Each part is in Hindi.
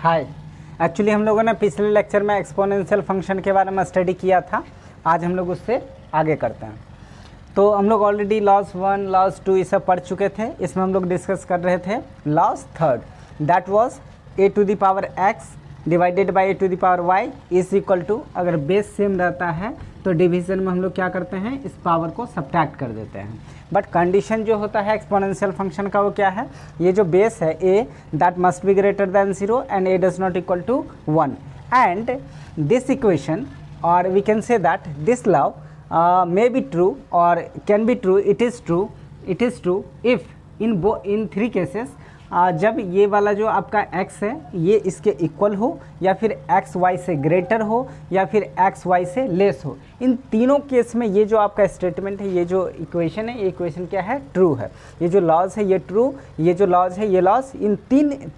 हाय। एक्चुअली हम लोगों ने पिछले लेक्चर में एक्सपोनेंशियल फंक्शन के बारे में स्टडी किया था, आज हम लोग उससे आगे करते हैं। तो हम लोग ऑलरेडी लॉस 1 लॉस 2 ये सब पढ़ चुके थे। इसमें हम लोग डिस्कस कर रहे थे laws third, that was a⁻x divided by a⁻y is equal to, अगर बेस सेम रहता है तो डिवीज़न में हम लोग क्या करते हैं, इस पावर को सब्ट्रैक्ट कर देते हैं। बट कंडीशन जो होता है एक्सपोनेंशियल फंक्शन का वो क्या है, ये जो बेस है a that must be greater than 0 and a does not equal to 1 and this equation और we can say that this law may be true or can be true, it is true if in three cases जब ये वाला जो आपका x है ये इसके इक्वल हो, या फिर x y से ग्रेटर हो, या फिर x y से लेस हो। इन तीनों केस में ये जो आपका स्टेटमेंट है, ये जो इक्वेशन है, ये इक्वेशन क्या है, ट्रू है। ये जो लॉज है ये ट्रू, ये जो लॉज है ये लॉज। इन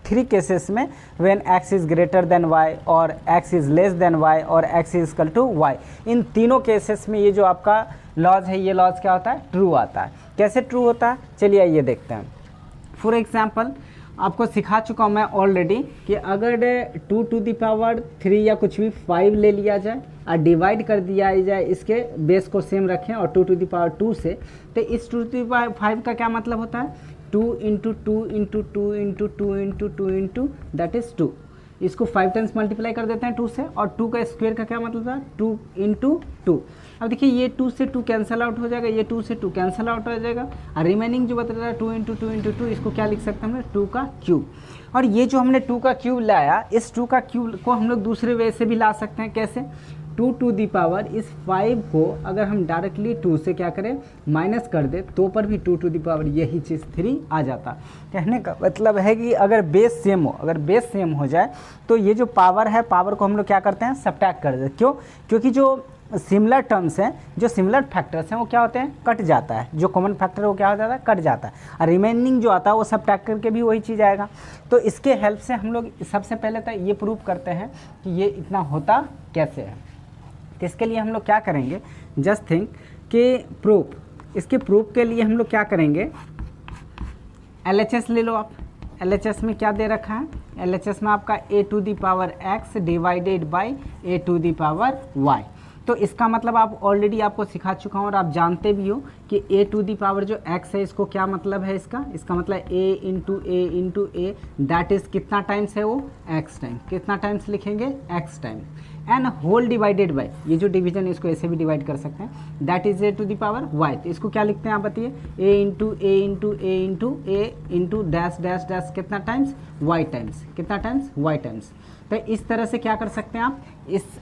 थ्री केसेस में when x is greater than y और x is less than y और x is equal to y, इन तीनों केसेस में ये जो आपका लॉज है ये लॉज क्या होता है, ट्रू आता है। कैसे ट्रू होता है, चलिए आइए देखते हैं। फॉर एग्जाम्पल आपको सिखा चुका हूँ मैं ऑलरेडी कि अगर 2⁻³ या कुछ भी 5 ले लिया जाए और डिवाइड कर दिया जाए, इसके बेस को सेम रखें और 2⁻² से, तो इस 2⁵ का क्या मतलब होता है, 2 × 2 × 2 × 2 × 2 दैट इज़ 2। इसको 5 टाइम्स मल्टीप्लाई कर देते हैं 2 से, और 2 का स्क्वायर का क्या मतलब है, 2 × 2। अब देखिए ये 2 से 2 कैंसिल आउट हो जाएगा, ये 2 से 2 कैंसिल आउट हो जाएगा, और रिमेनिंग जो बता रहा है 2 × 2 × 2, इसको क्या लिख सकते हैं, हमने 2 का क्यूब। और ये जो हमने 2 का क्यूब लाया, इस 2 का क्यूब को हम लोग दूसरे वे से भी ला सकते हैं। कैसे, 2 इस 5 को अगर हम डायरेक्टली 2 से क्या करें, माइनस कर दे, तो पर भी 2 यही चीज़ 3 आ जाता। कहने का मतलब है कि अगर बेस सेम हो, अगर बेस सेम हो जाए तो ये जो पावर है, पावर को हम लोग क्या करते हैं, सब्ट्रैक्ट कर देते। क्यों, क्योंकि जो सिमिलर टर्म्स हैं, जो सिमिलर फैक्टर्स हैं वो क्या होते हैं, कट जाता है। जो कॉमन फैक्टर है वो क्या हो जाता है, कट जाता है, और रिमेनिंग जो आता है वो सब्ट्रैक्ट करके भी वही चीज़ आएगा। तो इसके हेल्प से हम लोग सबसे पहले तो ये प्रूव करते हैं कि ये इतना होता कैसे है। तो इसके लिए हम लोग क्या करेंगे, जस्ट थिंक कि प्रूफ, इसके प्रूफ के लिए हम लोग क्या करेंगे, LHS ले लो आप। LHS में क्या दे रखा है, LHS में आपका a⁻x डिवाइडेड बाई a⁻y। तो इसका मतलब आप ऑलरेडी आपको सिखा चुका हूँ और आप जानते भी हो कि a⁻ जो x है, इसको क्या मतलब है, इसका मतलब a दैट इज़ कितना टाइम्स है वो, x टाइम। कितना टाइम्स लिखेंगे, x time, and whole divided by, ये जो डिवीजन है इसको ऐसे भी डिवाइड कर सकते हैं, दैट इज a⁻y। तो इसको क्या लिखते हैं आप बताइए, a डैश डैश डैश कितना टाइम्स, y टाइम्स। कितना टाइम्स, y टाइम्स। तो इस तरह से क्या कर सकते हैं आप,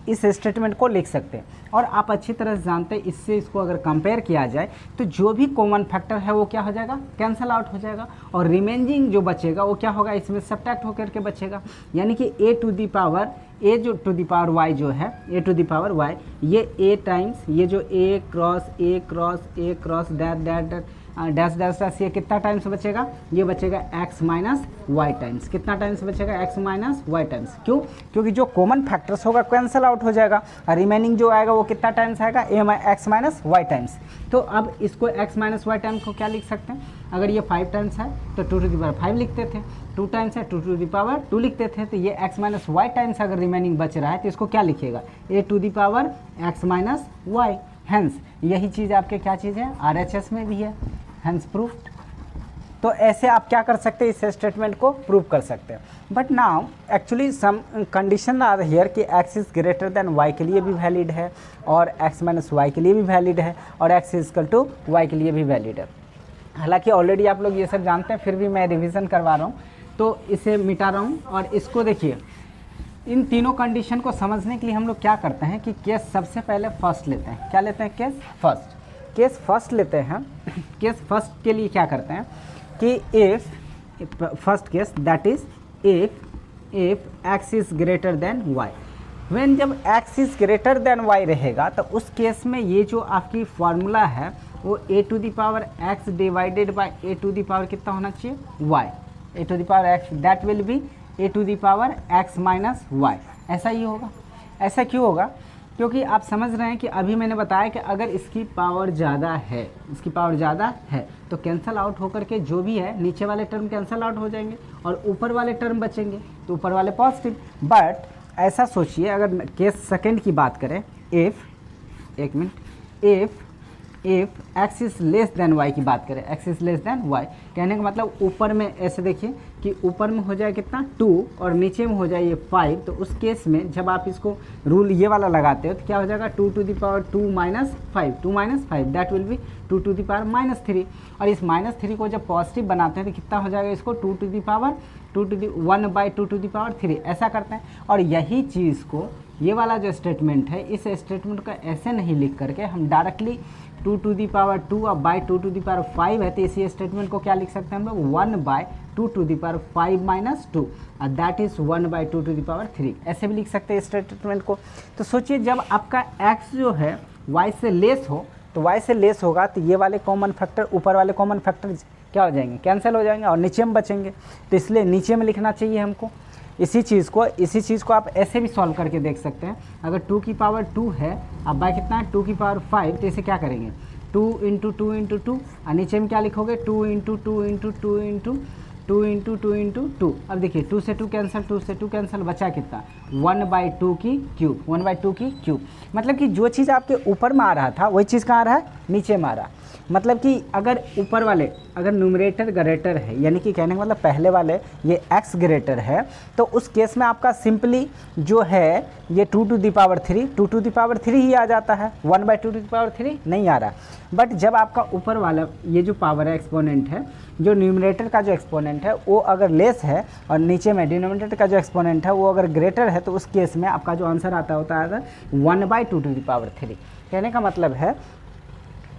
इस स्टेटमेंट को लिख सकते हैं। और आप अच्छी तरह से जानते हैं, इससे इसको अगर कंपेयर किया जाए तो जो भी कॉमन फैक्टर है वो क्या हो जाएगा, कैंसल आउट हो जाएगा, और रिमेनिंग जो बचेगा वो क्या होगा, इसमें सब्ट्रैक्ट होकर के बचेगा। यानी कि a⁻y जो है, a⁻y ये a टाइम्स, ये जो a cross dash dash dash, ये कितना टाइम्स बचेगा, ये बचेगा x माइनस वाई टाइम्स। कितना टाइम्स बचेगा, x माइनस वाई टाइम्स। क्यों, क्योंकि जो कॉमन फैक्टर्स होगा कैंसल आउट हो जाएगा, और रिमेनिंग जो आएगा वो कितना टाइम्स आएगा, x माइनस वाई टाइम्स। तो अब इसको x माइनस वाई टाइम्स को क्या लिख सकते हैं, अगर ये 5 टाइम्स है तो 2⁵ लिखते थे, 2 टाइम्स है 2⁵2 लिखते थे। तो ये x माइनस वाई टाइम्स अगर रिमेनिंग बच रहा है तो इसको क्या लिखिएगा, a⁻x माइनस वाई। हैंस यही चीज़ आपके क्या चीज़ है, RHS में भी है, हैंस प्रूफ्ड। तो ऐसे आप क्या कर सकते हैं, इस स्टेटमेंट को प्रूव कर सकते हैं। But now actually some condition are here कि x is greater than y के लिए भी वैलिड है, और x माइनस वाई के लिए भी वैलिड है, और x is equal to y के लिए भी वैलिड है। हालांकि ऑलरेडी आप लोग ये सब जानते हैं, फिर भी मैं रिवीजन करवा रहा हूँ, तो इसे मिटा रहा हूँ। और इसको देखिए, इन तीनों कंडीशन को समझने के लिए हम लोग क्या करते हैं कि केस सबसे पहले फर्स्ट लेते हैं। क्या लेते हैं, केस फर्स्ट लेते हैं। केस फर्स्ट के लिए क्या करते हैं कि if first case that is if x is greater than y, when जब x is greater than y रहेगा तो उस केस में ये जो आपकी फार्मूला है वो a⁻x डिवाइडेड बाय a⁻ कितना होना चाहिए, y, a⁻x that will B a⁻x minus y। ऐसा ही होगा। ऐसा क्यों होगा, क्योंकि आप समझ रहे हैं कि अभी मैंने बताया कि अगर इसकी पावर ज़्यादा है, इसकी पावर ज़्यादा है तो कैंसल आउट होकर के जो भी है नीचे वाले टर्म कैंसल आउट हो जाएंगे और ऊपर वाले टर्म बचेंगे, तो ऊपर वाले पॉजिटिव। बट ऐसा सोचिए, अगर केस सेकंड की बात करें, if x is less than y की बात करें, x is less than y, कहने का मतलब ऊपर में ऐसे देखिए कि ऊपर में हो जाए कितना 2 और नीचे में हो जाए ये 5, तो उस केस में जब आप इसको रूल ये वाला लगाते हो तो क्या हो जाएगा 2 to the power 2 minus 5 that will be 2 to the power -3। और इस -3 को जब पॉजिटिव बनाते हैं तो कितना हो जाएगा, इसको 2 to the power 1/2 to the power 3 ऐसा करते हैं। और यही चीज़ को ये वाला जो स्टेटमेंट है, इस स्टेटमेंट को ऐसे नहीं लिख करके हम डायरेक्टली 2 to the power 2 अब बाई 2 to the power 5 है, तो इसी स्टेटमेंट को क्या लिख सकते हैं हम लोग 1/2 to the power 5 - 2 और that is 1/2 to the power 3, ऐसे भी लिख सकते हैं स्टेटमेंट को। तो सोचिए जब आपका x जो है y से लेस हो, तो y से लेस होगा तो ये वाले कॉमन फैक्टर, ऊपर वाले कॉमन फैक्टर क्या हो जाएंगे, कैंसिल हो जाएंगे और नीचे में बचेंगे, तो इसलिए नीचे में लिखना चाहिए हमको। इसी चीज़ को आप ऐसे भी सॉल्व करके देख सकते हैं। अगर 2 की पावर 2 है, अब बाय कितना है 2 की पावर 5, तो इसे क्या करेंगे 2 × 2 × 2 और नीचे में क्या लिखोगे 2 × 2 × 2 × 2 × 2 × 2। अब देखिए 2 से 2 कैंसिल, 2 से 2 कैंसिल, बचा कितना 1/2 की क्यूब, 1/2 की क्यूब। मतलब कि जो चीज़ आपके ऊपर में आ रहा था वही चीज़ कहाँ आ रहा है, नीचे में आ रहा है। मतलब कि अगर ऊपर वाले, अगर न्यूमरेटर ग्रेटर है, यानी कि कहने का मतलब पहले वाले ये x ग्रेटर है, तो उस केस में आपका सिंपली जो है ये 2 to the power 3 ही आ जाता है, 1/2 to the power 3 नहीं आ रहा। बट जब आपका ऊपर वाला ये जो पावर है, एक्सपोनेंट है, जो न्यूमरेटर का जो एक्सपोनेंट है वो अगर लेस है और नीचे में डिनोमिनेटर का जो एक्सपोनेंट है वो अगर ग्रेटर है, तो उस केस में आपका जो आंसर आता है 1/2 to the power 3। कहने का मतलब है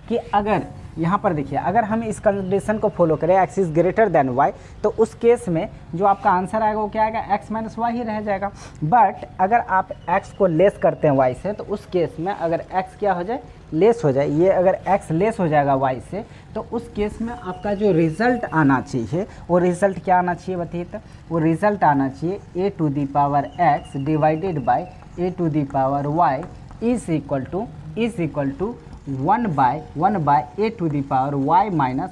कि अगर यहाँ पर देखिए, अगर हम इस कंडीशन को फॉलो करें x is greater than y, तो उस केस में जो आपका आंसर आएगा वो क्या आएगा, x - y ही रह जाएगा। बट अगर आप x को लेस करते हैं y से, तो उस केस में अगर x क्या हो जाए, लेस हो जाए, ये अगर x लेस हो जाएगा y से, तो उस केस में आपका जो रिज़ल्ट आना चाहिए वो रिज़ल्ट क्या आना चाहिए बताइए, तो वो रिज़ल्ट आना चाहिए a to the power x divided by a to the power y is equal to 1/a to the power y minus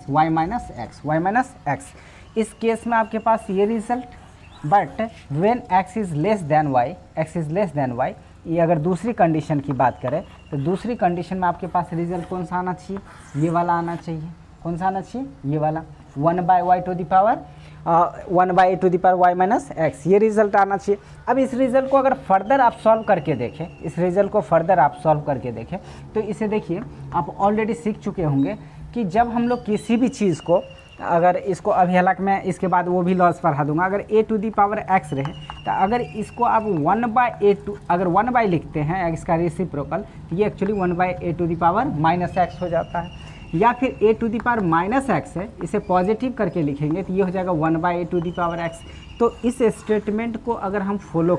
x। इस केस में आपके पास ये result. But when x is less than y, ये अगर दूसरी कंडीशन की बात करें तो दूसरी कंडीशन में आपके पास रिजल्ट कौन सा आना चाहिए, ये वाला आना चाहिए। कौन सा आना चाहिए, ये वाला 1/a to the power y minus x, ये रिजल्ट आना चाहिए। अब इस रिजल्ट को अगर फर्दर आप सॉल्व करके देखें, तो इसे देखिए आप ऑलरेडी सीख चुके होंगे कि जब हम लोग किसी भी चीज़ को, अगर इसको अभी हालांकि मैं इसके बाद वो भी लॉस पढ़ा दूंगा, अगर a to the power x रहे, तो अगर इसको आप 1/a अगर 1/ लिखते हैं x का रेसिप्रोकल, तो ये actually 1/a to the power -x हो जाता है। या फिर a to the power -x है, इसे पॉजिटिव करके लिखेंगे तो ये हो जाएगा 1/a to the power x। तो इस स्टेटमेंट को अगर हम फॉलो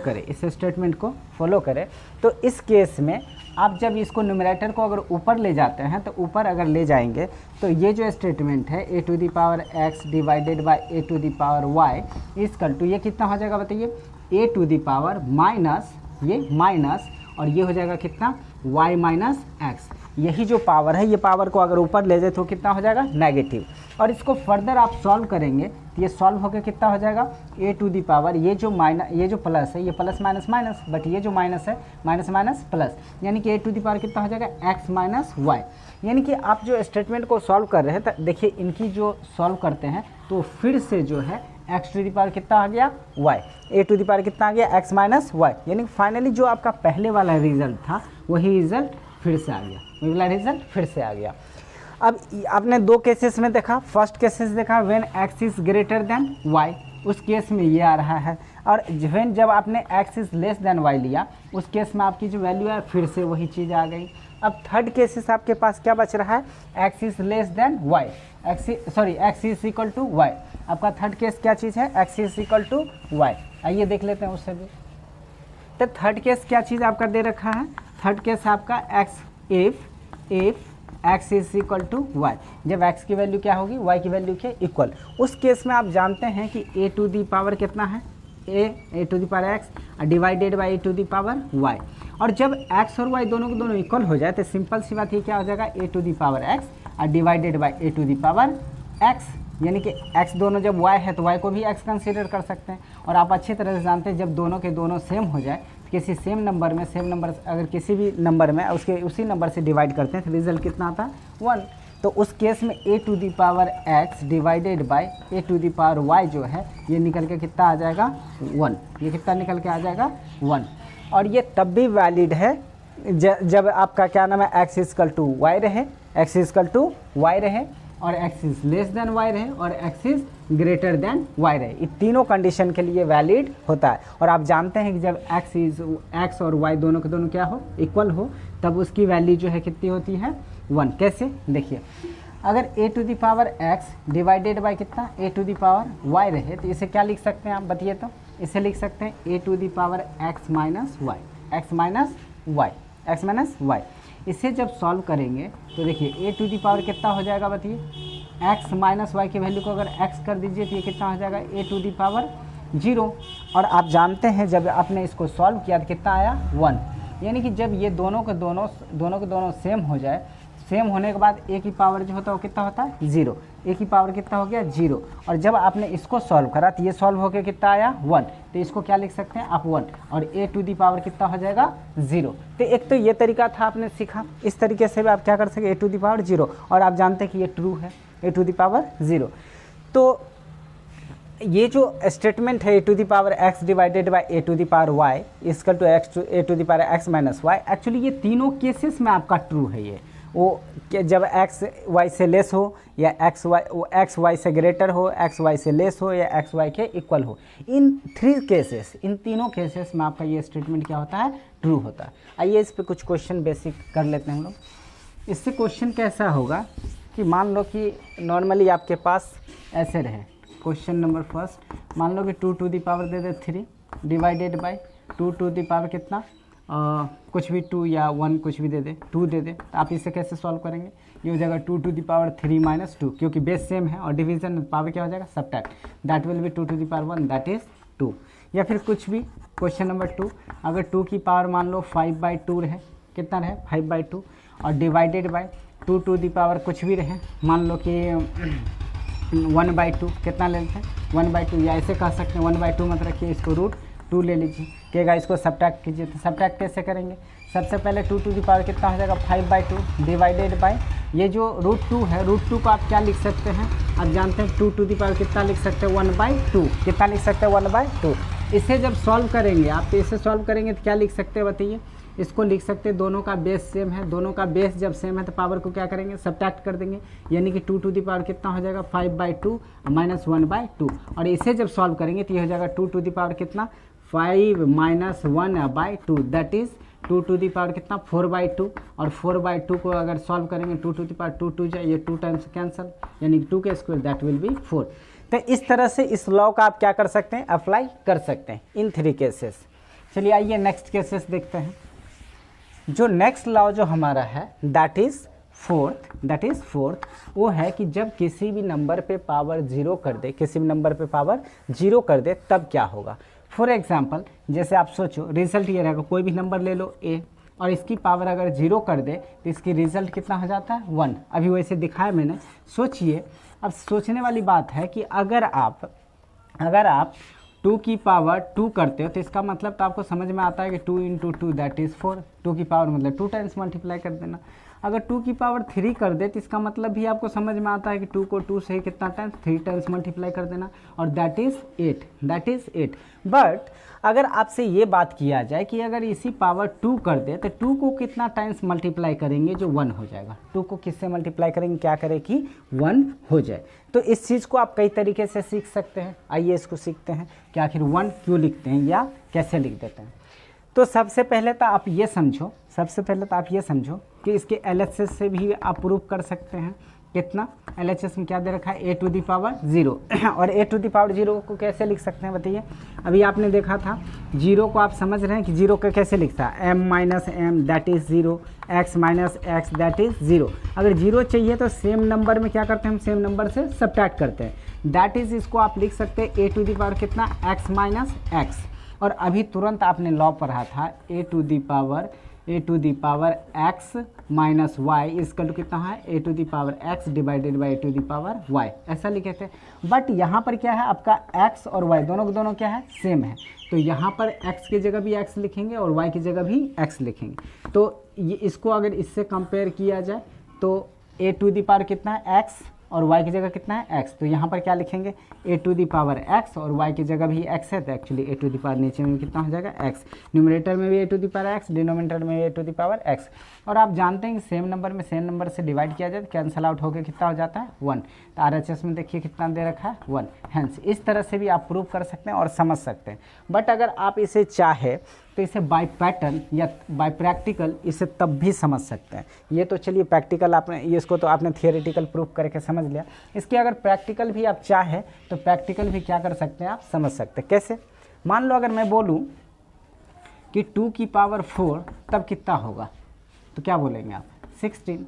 करें, तो इस केस में आप जब इसको न्यूमरेटर को अगर ऊपर ले जाते हैं, तो ऊपर अगर ले जाएंगे तो ये जो स्टेटमेंट है a to the power x divided by a to the power y equal to, ये कितना हो जाएगा बताइए, a to the power minus, ये माइनस, और ये हो जाएगा कितना y minus x। यही जो पावर है, ये पावर को अगर ऊपर ले जाए तो कितना हो जाएगा, नेगेटिव। और इसको फर्दर आप सॉल्व करेंगे तो ये सॉल्व होकर कितना हो जाएगा, a to the power, ये जो प्लस है ये प्लस माइनस माइनस, बट ये जो माइनस है माइनस माइनस प्लस, यानी कि a to the power कितना हो जाएगा, x minus y। यानी कि आप जो स्टेटमेंट को सॉल्व कर रहे हैं, तो देखिए इनकी जो सॉल्व करते हैं तो फिर से जो है x to the power कितना आ गया, y, a to the power कितना आ गया, x minus y। यानी फाइनली जो आपका पहले वाला रिजल्ट था वही रिजल्ट फिर से आ गया। अब आपने दो केसेस में देखा, फर्स्ट केसेस देखा when x is greater than y, उस केस में ये आ रहा है, और व्हेन जब आपने x is less than y लिया, उस केस में आपकी जो वैल्यू है फिर से वही चीज़ आ गई। अब थर्ड केसेस आपके पास क्या बच रहा है, x is less than y, x is equal to y। आपका थर्ड केस क्या चीज़ है, x is equal to y। आइए देख लेते हैं उससे भी। तो थर्ड केस क्या चीज़ आपका दे रखा है, थर्ड केस आपका if x is equal to y, जब x की वैल्यू क्या होगी, y की वैल्यू के इक्वल। उस केस में आप जानते हैं कि a to the power कितना है, a to the power x divided by a to the power y. और जब x और y दोनों के दोनों इक्वल हो जाए तो सिंपल सी बात ये क्या हो जाएगा, a to the power x divided by a to the power x, यानी कि x दोनों जब y है तो y को भी x कंसीडर कर सकते हैं। और आप अच्छी तरह से जानते हैं जब दोनों के दोनों सेम हो जाए, किसी सेम नंबर अगर किसी भी नंबर में उसके उसी नंबर से डिवाइड करते हैं तो रिजल्ट कितना आता है 1। तो उस केस में a to the power x divided by a to the power y जो है ये निकल के कितना आ जाएगा 1। ये कितना निकल के आ जाएगा 1। और ये तब भी वैलिड है जब आपका क्या नाम है एक्स इजकल टू वाई रहे, एक्स इजकल टू वाई रहे और x is less than y रहे और x is greater than y रहे। ये तीनों कंडीशन के लिए वैलिड होता है। और आप जानते हैं कि जब एक्स और वाई दोनों के दोनों क्या हो, इक्वल हो, तब उसकी वैल्यू जो है कितनी होती है 1। कैसे देखिए, अगर a to the power x divided by कितना a to the power y रहे तो इसे क्या लिख सकते हैं आप बताइए, तो इसे लिख सकते हैं a to the power x minus y, x minus y, x minus y. इसे जब सॉल्व करेंगे तो देखिए ए टू द पावर कितना हो जाएगा बताइए, एक्स माइनस वाई की वैल्यू को अगर एक्स कर दीजिए तो ये कितना हो जाएगा ए टू द पावर 0। और आप जानते हैं जब आपने इसको सॉल्व किया तो कितना आया 1। यानी कि जब ये दोनों के दोनों सेम हो जाए, सेम होने के बाद ए की पावर जो होता है वो कितना होता है 0, ए की पावर कितना हो गया 0। और जब आपने इसको सॉल्व करा तो ये सॉल्व होकर कितना आया 1, तो इसको क्या लिख सकते हैं आप 1 और ए टू दी पावर कितना हो जाएगा 0। तो एक तो ये तरीका था आपने सीखा, इस तरीके से भी आप क्या कर सके ए टू दी पावर 0। और आप जानते हैं कि ये ट्रू है ए टू दी पावर 0। तो ये जो स्टेटमेंट है a to the power x divided by a to the power y is equal to x to a to the power x minus y, actually ये तीनों केसेस में आपका ट्रू है। ये वो जब एक्स वाई से लेस हो या एक्स वाई से ग्रेटर हो, एक्स वाई से लेस हो या एक्स वाई के इक्वल हो, इन 3 केसेस, इन तीनों केसेस में आपका ये स्टेटमेंट क्या होता है ट्रू होता है। आइए इस पे कुछ क्वेश्चन बेसिक कर लेते हैं हम लोग। इससे क्वेश्चन कैसा होगा कि मान लो कि नॉर्मली आपके पास ऐसे रहे क्वेश्चन नंबर फर्स्ट, मान लो कि 2 टू दी पावर दे दे 3 divided by 2 to the power कितना कुछ भी 2 या 1 कुछ भी दे दे 2 दे दे, तो आप इसे कैसे सॉल्व करेंगे, ये हो जाएगा 2 टू दी पावर 3 माइनस 2, क्योंकि बेस सेम है और डिवीजन पावर क्या हो जाएगा subtract, that will be 2 to the power 1 that is 2। या फिर कुछ भी क्वेश्चन नंबर 2, अगर 2 की पावर मान लो 5/2 रहे, कितना रहे 5/2 और divided by 2 to the power कुछ भी रहे, मान लो कि 1/2 कितना ले लेते हैं 1/2, या ऐसे कह सकते हैं 1/2 मत रखिए, इसको √2 ले लीजिए, कहेगा इसको सब्ट्रैक्ट कीजिए। तो सब्ट्रैक्ट कैसे करेंगे, सबसे पहले 2 टू दी पावर कितना हो जाएगा 5/2 डिवाइडेड बाई ये जो √2 है, √2 को आप क्या लिख सकते हैं, आप जानते हैं 2 टू दी पावर कितना लिख सकते हैं 1/2, कितना लिख सकते हैं 1/2। इसे जब सॉल्व करेंगे आप, इसे सॉल्व करेंगे तो क्या लिख सकते हैं बताइए, इसको लिख सकते हैं दोनों का बेस सेम है, दोनों का बेस जब सेम है तो पावर को क्या करेंगे सब्ट्रैक्ट कर देंगे, यानी कि 2 टू दी पावर कितना हो जाएगा 5/2 माइनस 1/2। और इसे जब सॉल्व करेंगे तो ये हो जाएगा 2 टू दी पावर कितना 5 minus 1/2 that is 2 to the power कितना 4/2। और 4/2 को अगर सॉल्व करेंगे 2 टू दी पावर 2 जाए, ये 2 टाइम्स कैंसिल, यानी 2 के स्क्वायर दैट विल बी 4। तो इस तरह से इस लॉ का आप क्या कर सकते हैं अप्लाई कर सकते हैं इन 3 केसेस। चलिए आइए नेक्स्ट केसेस देखते हैं। जो नेक्स्ट लॉ जो हमारा है दैट इज़ फोर्थ, वो है कि जब किसी भी नंबर पे पावर 0 कर दे, किसी भी नंबर पे पावर 0 कर दे तब क्या होगा। फॉर एग्जाम्पल जैसे आप सोचो रिजल्ट ये रहेगा, कोई भी नंबर ले लो a और इसकी पावर अगर 0 कर दे तो इसकी रिजल्ट कितना हो जाता है 1। अभी वैसे दिखाया मैंने, सोचिए। अब सोचने वाली बात है कि अगर आप 2 की पावर 2 करते हो तो इसका मतलब तो आपको समझ में आता है कि 2 × 2 दैट इज़ 4, 2 की पावर मतलब 2 टाइम्स मल्टीप्लाई कर देना। अगर 2 की पावर 3 कर दे तो इसका मतलब भी आपको समझ में आता है कि 2 को 2 से कितना टाइम्स 3 टाइम्स मल्टीप्लाई कर देना, और दैट इज़ 8। बट अगर आपसे ये बात किया जाए कि अगर इसी पावर 2 कर दे तो 2 को कितना टाइम्स मल्टीप्लाई करेंगे जो 1 हो जाएगा, 2 को किससे मल्टीप्लाई करेंगे क्या करें कि 1 हो जाए। तो इस चीज़ को आप कई तरीके से सीख सकते हैं। आइए इसको सीखते हैं कि आखिर 1 क्यों लिखते हैं या कैसे लिख देते हैं। तो सबसे पहले तो आप ये समझो कि इसके LHS से भी आप प्रूव कर सकते हैं। कितना LHS में क्या दे रखा है a टू दी पावर 0 और a टू दी पावर 0 को कैसे लिख सकते हैं बताइए। अभी आपने देखा था 0 को आप समझ रहे हैं कि 0 को कैसे लिखता है m minus m that is 0, x minus x that is 0। अगर 0 चाहिए तो सेम नंबर में क्या करते हैं हम, सेम नंबर से सब्ट्रैक्ट करते हैं। दैट इज़ इसको आप लिख सकते हैं ए टू दी पावर कितना x माइनस एक्स। और अभी तुरंत आपने लॉ पढ़ा था a to the power x minus y इसका तो कितना है a to the power x divided by a to the power y, ऐसा लिखे थे। बट यहाँ पर क्या है आपका x और y दोनों के दोनों क्या है सेम है, तो यहाँ पर x की जगह भी x लिखेंगे और y की जगह भी x लिखेंगे। तो ये इसको अगर इससे कंपेयर किया जाए तो ए टू दी पावर कितना है x और y की जगह कितना है x, तो यहाँ पर क्या लिखेंगे a to the power x और y की जगह भी x है, तो actually a to the power नीचे में कितना हो जाएगा x, न्यूमरेटर में भी a to the power x, denominator में भी a to the power x। और आप जानते हैं कि सेम नंबर में सेम नंबर से डिवाइड किया जाए तो कैंसल आउट होकर कितना हो जाता है 1, तो RHS में देखिए कितना दे रखा है 1। हैंस इस तरह से भी आप प्रूव कर सकते हैं और समझ सकते हैं। बट अगर आप इसे चाहे तो इसे बाय पैटर्न या बाय प्रैक्टिकल इसे तब भी समझ सकते हैं। ये तो चलिए प्रैक्टिकल आपने ये इसको तो आपने थियोरेटिकल प्रूफ करके समझ लिया, इसके अगर प्रैक्टिकल भी आप चाहे तो प्रैक्टिकल भी क्या कर सकते हैं आप समझ सकते हैं। कैसे? मान लो अगर मैं बोलूँ कि 2 की पावर 4 तब कितना होगा, तो क्या बोलेंगे आप 16।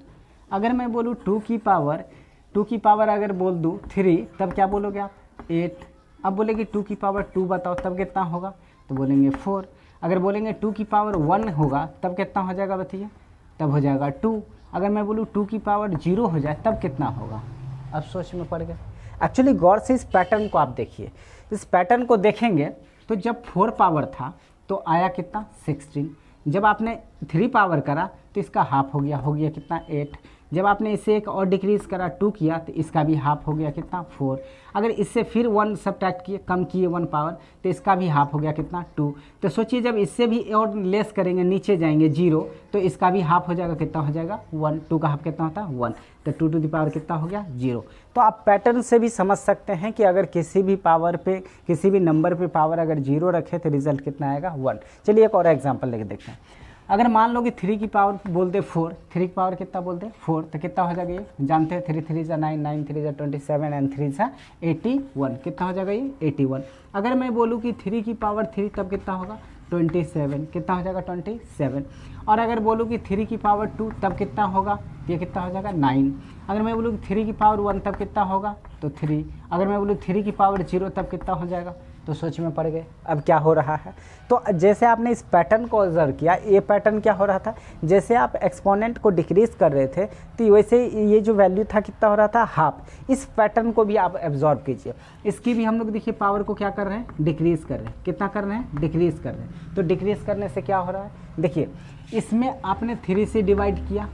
अगर मैं बोलूँ 2 की पावर अगर बोल दूँ 3 तब क्या बोलोगे आप 8। अब बोलेंगे 2 की पावर 2 बताओ तब कितना होगा, तो बोलेंगे 4। अगर बोलेंगे 2 की पावर 1 होगा तब कितना हो जाएगा बताइए, तब हो जाएगा 2। अगर मैं बोलूँ 2 की पावर 0 हो जाए तब कितना होगा, अब सोच में पड़ गए। एक्चुअली गौर से इस पैटर्न को आप देखिए, इस पैटर्न को देखेंगे तो जब 4 पावर था तो आया कितना 16, जब आपने 3 पावर करा तो इसका हाफ हो गया कितना 8, जब आपने इसे एक और डिक्रीज़ करा 2 किया तो इसका भी हाफ हो गया कितना 4। अगर इससे फिर 1 सब्ट्रैक्ट किए कम किए 1 पावर तो इसका भी हाफ हो गया कितना 2। तो सोचिए जब इससे भी और लेस करेंगे नीचे जाएंगे 0 तो इसका भी हाफ हो जाएगा, कितना हो जाएगा 1। 2 का हाफ कितना होता है 1, तो 2 टू द पावर कितना हो गया 0। तो आप पैटर्न से भी समझ सकते हैं कि अगर किसी भी पावर पे किसी भी नंबर पे पावर अगर 0 रखे तो रिजल्ट कितना आएगा 1। चलिए एक और एग्जाम्पल लेके देखते हैं। अगर मान लो कि 3 की पावर बोलते 4, 3 की पावर कितना बोलते 4, तो कितना हो जाएगा ये जानते हैं 3 3 जा 9, 9 3 जा 27 एंड 3 जा 81, कितना हो जाएगा ये 81। अगर मैं बोलूँ कि 3 की पावर 3 तब कितना होगा 27, कितना हो जाएगा 27। और अगर बोलूँ कि 3 की पावर 2 तब कितना होगा, ये कितना हो जाएगा 9। अगर मैं बोलूँ कि 3 की पावर 1 तब कितना होगा तो 3। अगर मैं बोलूँ 3 की पावर 0 तब कितना हो जाएगा, तो सोच में पड़ गए अब क्या हो रहा है। तो जैसे आपने इस पैटर्न को ऑब्जर्व किया, ये पैटर्न क्या हो रहा था, जैसे आप एक्सपोनेंट को डिक्रीज कर रहे थे तो वैसे ये जो वैल्यू था कितना हो रहा था हाफ। इस पैटर्न को भी आप एब्जॉर्व कीजिए। इसकी भी हम लोग देखिए पावर को क्या कर रहे हैं डिक्रीज कर रहे हैं, कितना कर रहे हैं डिक्रीज कर रहे हैं। तो डिक्रीज करने से क्या हो रहा है देखिए, इसमें आपने 3 से डिवाइड किया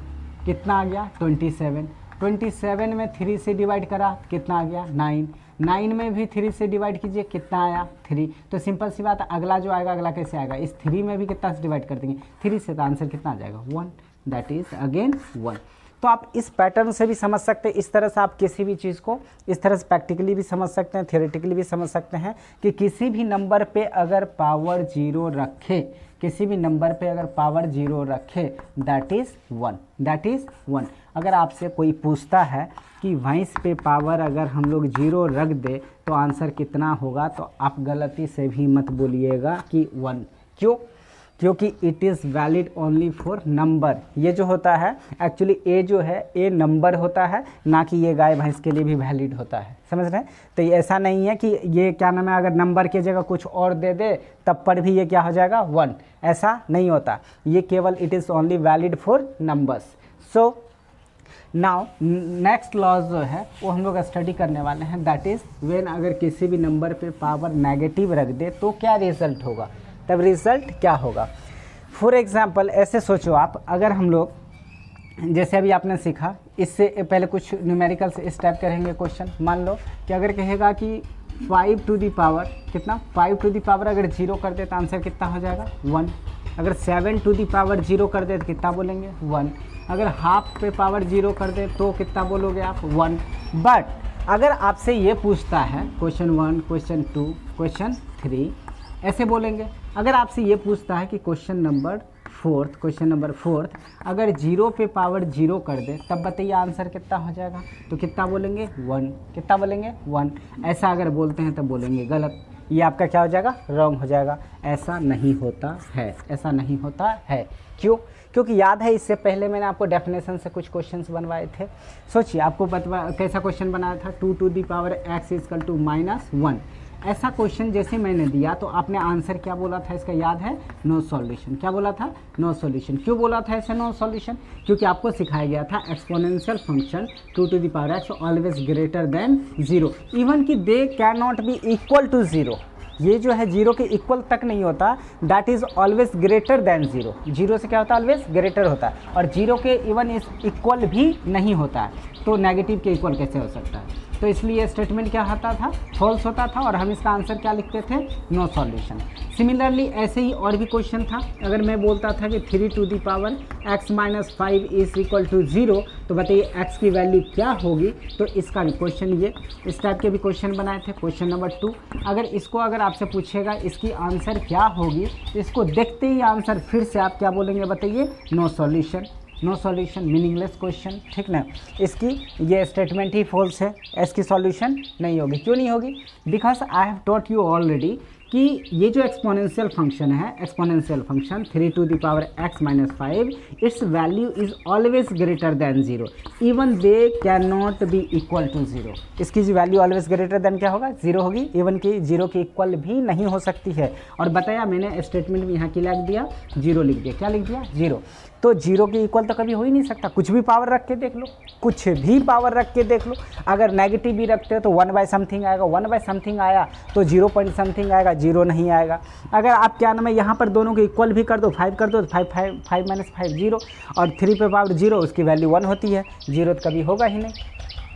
कितना आ गया 27, 27 में 3 से डिवाइड करा कितना आ गया 9, 9 में भी 3 से डिवाइड कीजिए कितना आया 3। तो सिंपल सी बात है, अगला जो आएगा अगला कैसे आएगा, इस 3 में भी कितना से डिवाइड कर देंगे 3 से, तो आंसर कितना आ जाएगा 1, दैट इज अगेन 1। तो आप इस पैटर्न से भी समझ सकते हैं, इस तरह से आप किसी भी चीज़ को इस तरह से प्रैक्टिकली भी समझ सकते हैं, थियोरेटिकली भी समझ सकते हैं कि किसी भी नंबर पे अगर पावर 0 रखे, किसी भी नंबर पे अगर पावर 0 रखे दैट इज़ 1, दैट इज़ 1। अगर आपसे कोई पूछता है कि भैंस पे पावर अगर हम लोग 0 रख दे तो आंसर कितना होगा, तो आप गलती से भी मत बोलिएगा कि 1। क्यों? क्योंकि it is valid only for number. ये जो होता है एक्चुअली ए जो है ए नंबर होता है, ना कि ये गाय भैंस के लिए भी वैलिड होता है, समझ रहे हैं। तो ये ऐसा नहीं है कि ये क्या नाम है अगर नंबर की जगह कुछ और दे दे तब पर भी ये क्या हो जाएगा 1, ऐसा नहीं होता। ये केवल it is only valid for numbers. So now next law जो है वो हम लोग स्टडी करने वाले हैं, दैट इज़ व्हेन अगर किसी भी नंबर पे पावर नेगेटिव रख दे तो क्या रिजल्ट होगा, तब रिजल्ट क्या होगा। फॉर एग्जाम्पल ऐसे सोचो आप, अगर हम लोग जैसे अभी आपने सीखा, इससे पहले कुछ न्यूमेरिकल्स इस टाइप करेंगे क्वेश्चन। मान लो कि अगर कहेगा कि 5 टू दी पावर कितना, 5 टू दी पावर अगर 0 कर दे तो आंसर कितना हो जाएगा 1। अगर 7 टू दी पावर 0 कर दे तो कितना बोलेंगे 1। अगर हाफ पे पावर 0 कर दे तो कितना बोलोगे आप 1। बट अगर आपसे ये पूछता है क्वेश्चन 1, क्वेश्चन 2, क्वेश्चन 3 ऐसे बोलेंगे। अगर आपसे ये पूछता है कि क्वेश्चन नंबर 4 अगर 0 पे पावर 0 कर दे तब बताइए आंसर कितना हो जाएगा, तो कितना बोलेंगे 1, कितना बोलेंगे 1। ऐसा अगर बोलते हैं तब बोलेंगे गलत, ये आपका क्या हो जाएगा, रॉन्ग हो जाएगा। ऐसा नहीं होता है, ऐसा नहीं होता है। क्यों? क्योंकि याद है इससे पहले मैंने आपको डेफिनेशन से कुछ क्वेश्चंस बनवाए थे। सोचिए आपको कैसा क्वेश्चन बनाया था, 2 to the power x equal to -1। ऐसा क्वेश्चन जैसे मैंने दिया तो आपने आंसर क्या बोला था इसका, याद है, नो सॉल्यूशन। क्या बोला था, नो सॉल्यूशन। क्यों बोला था ऐसे नो सॉल्यूशन? क्योंकि आपको सिखाया गया था exponential function 2 to the power x always greater than 0, even कि they can not be equal to 0। ये जो है 0 के इक्वल तक नहीं होता, that is always greater than 0। 0 से क्या होता है, ऑलवेज ग्रेटर होता है, और 0 के इवन इस इक्वल भी नहीं होता है। तो नेगेटिव के इक्वल कैसे हो सकता है? तो इसलिए स्टेटमेंट क्या होता था, फॉल्स होता था, और हम इसका आंसर क्या लिखते थे, नो सॉल्यूशन। सिमिलरली ऐसे ही और भी क्वेश्चन था। अगर मैं बोलता था कि 3 to the power x minus 5 is equal to 0, तो बताइए x की वैल्यू क्या होगी। तो इसका भी क्वेश्चन, ये इस टाइप के भी क्वेश्चन बनाए थे। क्वेश्चन नंबर 2, अगर आपसे पूछेगा इसकी आंसर क्या होगी, तो इसको देखते ही आंसर फिर से आप क्या बोलेंगे, बताइए, no solution. No solution, meaningless question, ठीक ना। इसकी ये स्टेटमेंट ही फॉल्स है, इसकी सॉल्यूशन नहीं होगी। क्यों नहीं होगी? Because I have taught you already कि ये जो एक्सपोनेंशियल फंक्शन है, exponential function 3 to the power x minus 5, it's value is always greater than 0, even they can not be equal to 0। इसकी जो वैल्यू ऑलवेज ग्रेटर देन क्या होगा, 0 होगी, इवन कि 0 के इक्वल भी नहीं हो सकती है। और बताया मैंने, स्टेटमेंट में यहाँ की लिख दिया, 0 लिख दिया। क्या लिख दिया, 0। तो 0 के इक्वल तो कभी हो ही नहीं सकता। कुछ भी पावर रख के देख लो, कुछ भी पावर रख के देख लो। अगर नेगेटिव भी रखते हो तो 1 बाय समथिंग आएगा, 1 बाय समथिंग आया तो 0 पॉइंट समथिंग आएगा, 0 नहीं आएगा। अगर आप क्या नाम है यहाँ पर दोनों के इक्वल भी कर दो, 5 कर दो, तो 5 माइनस 5 0, और 3 पे पावर 0, उसकी वैल्यू 1 होती है। 0 तो कभी होगा ही नहीं।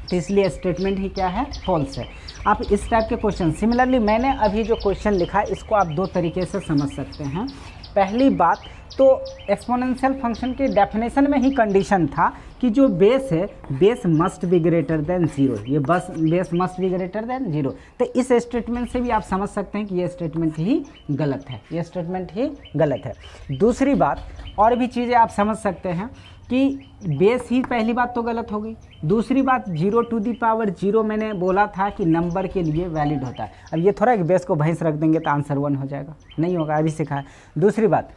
तो इसलिए स्टेटमेंट ही क्या है, फॉल्स है। आप इस टाइप के क्वेश्चन, सिमिलरली मैंने अभी जो क्वेश्चन लिखा है इसको आप दो तरीके से समझ सकते हैं। पहली बात तो एक्सपोनेंशियल फंक्शन के डेफिनेशन में ही कंडीशन था कि जो बेस है, base must be greater than 0। ये बस base must be greater than 0। तो इस स्टेटमेंट से भी आप समझ सकते हैं कि ये स्टेटमेंट ही गलत है, ये स्टेटमेंट ही गलत है। दूसरी बात, और भी चीज़ें आप समझ सकते हैं कि बेस ही, पहली बात तो गलत होगी। दूसरी बात, 0 टू दी पावर 0 मैंने बोला था कि नंबर के लिए वैलिड होता है। अब ये थोड़ा कि बेस को भैंस रख देंगे तो आंसर 1 हो जाएगा, नहीं होगा, अभी सिखाया। दूसरी बात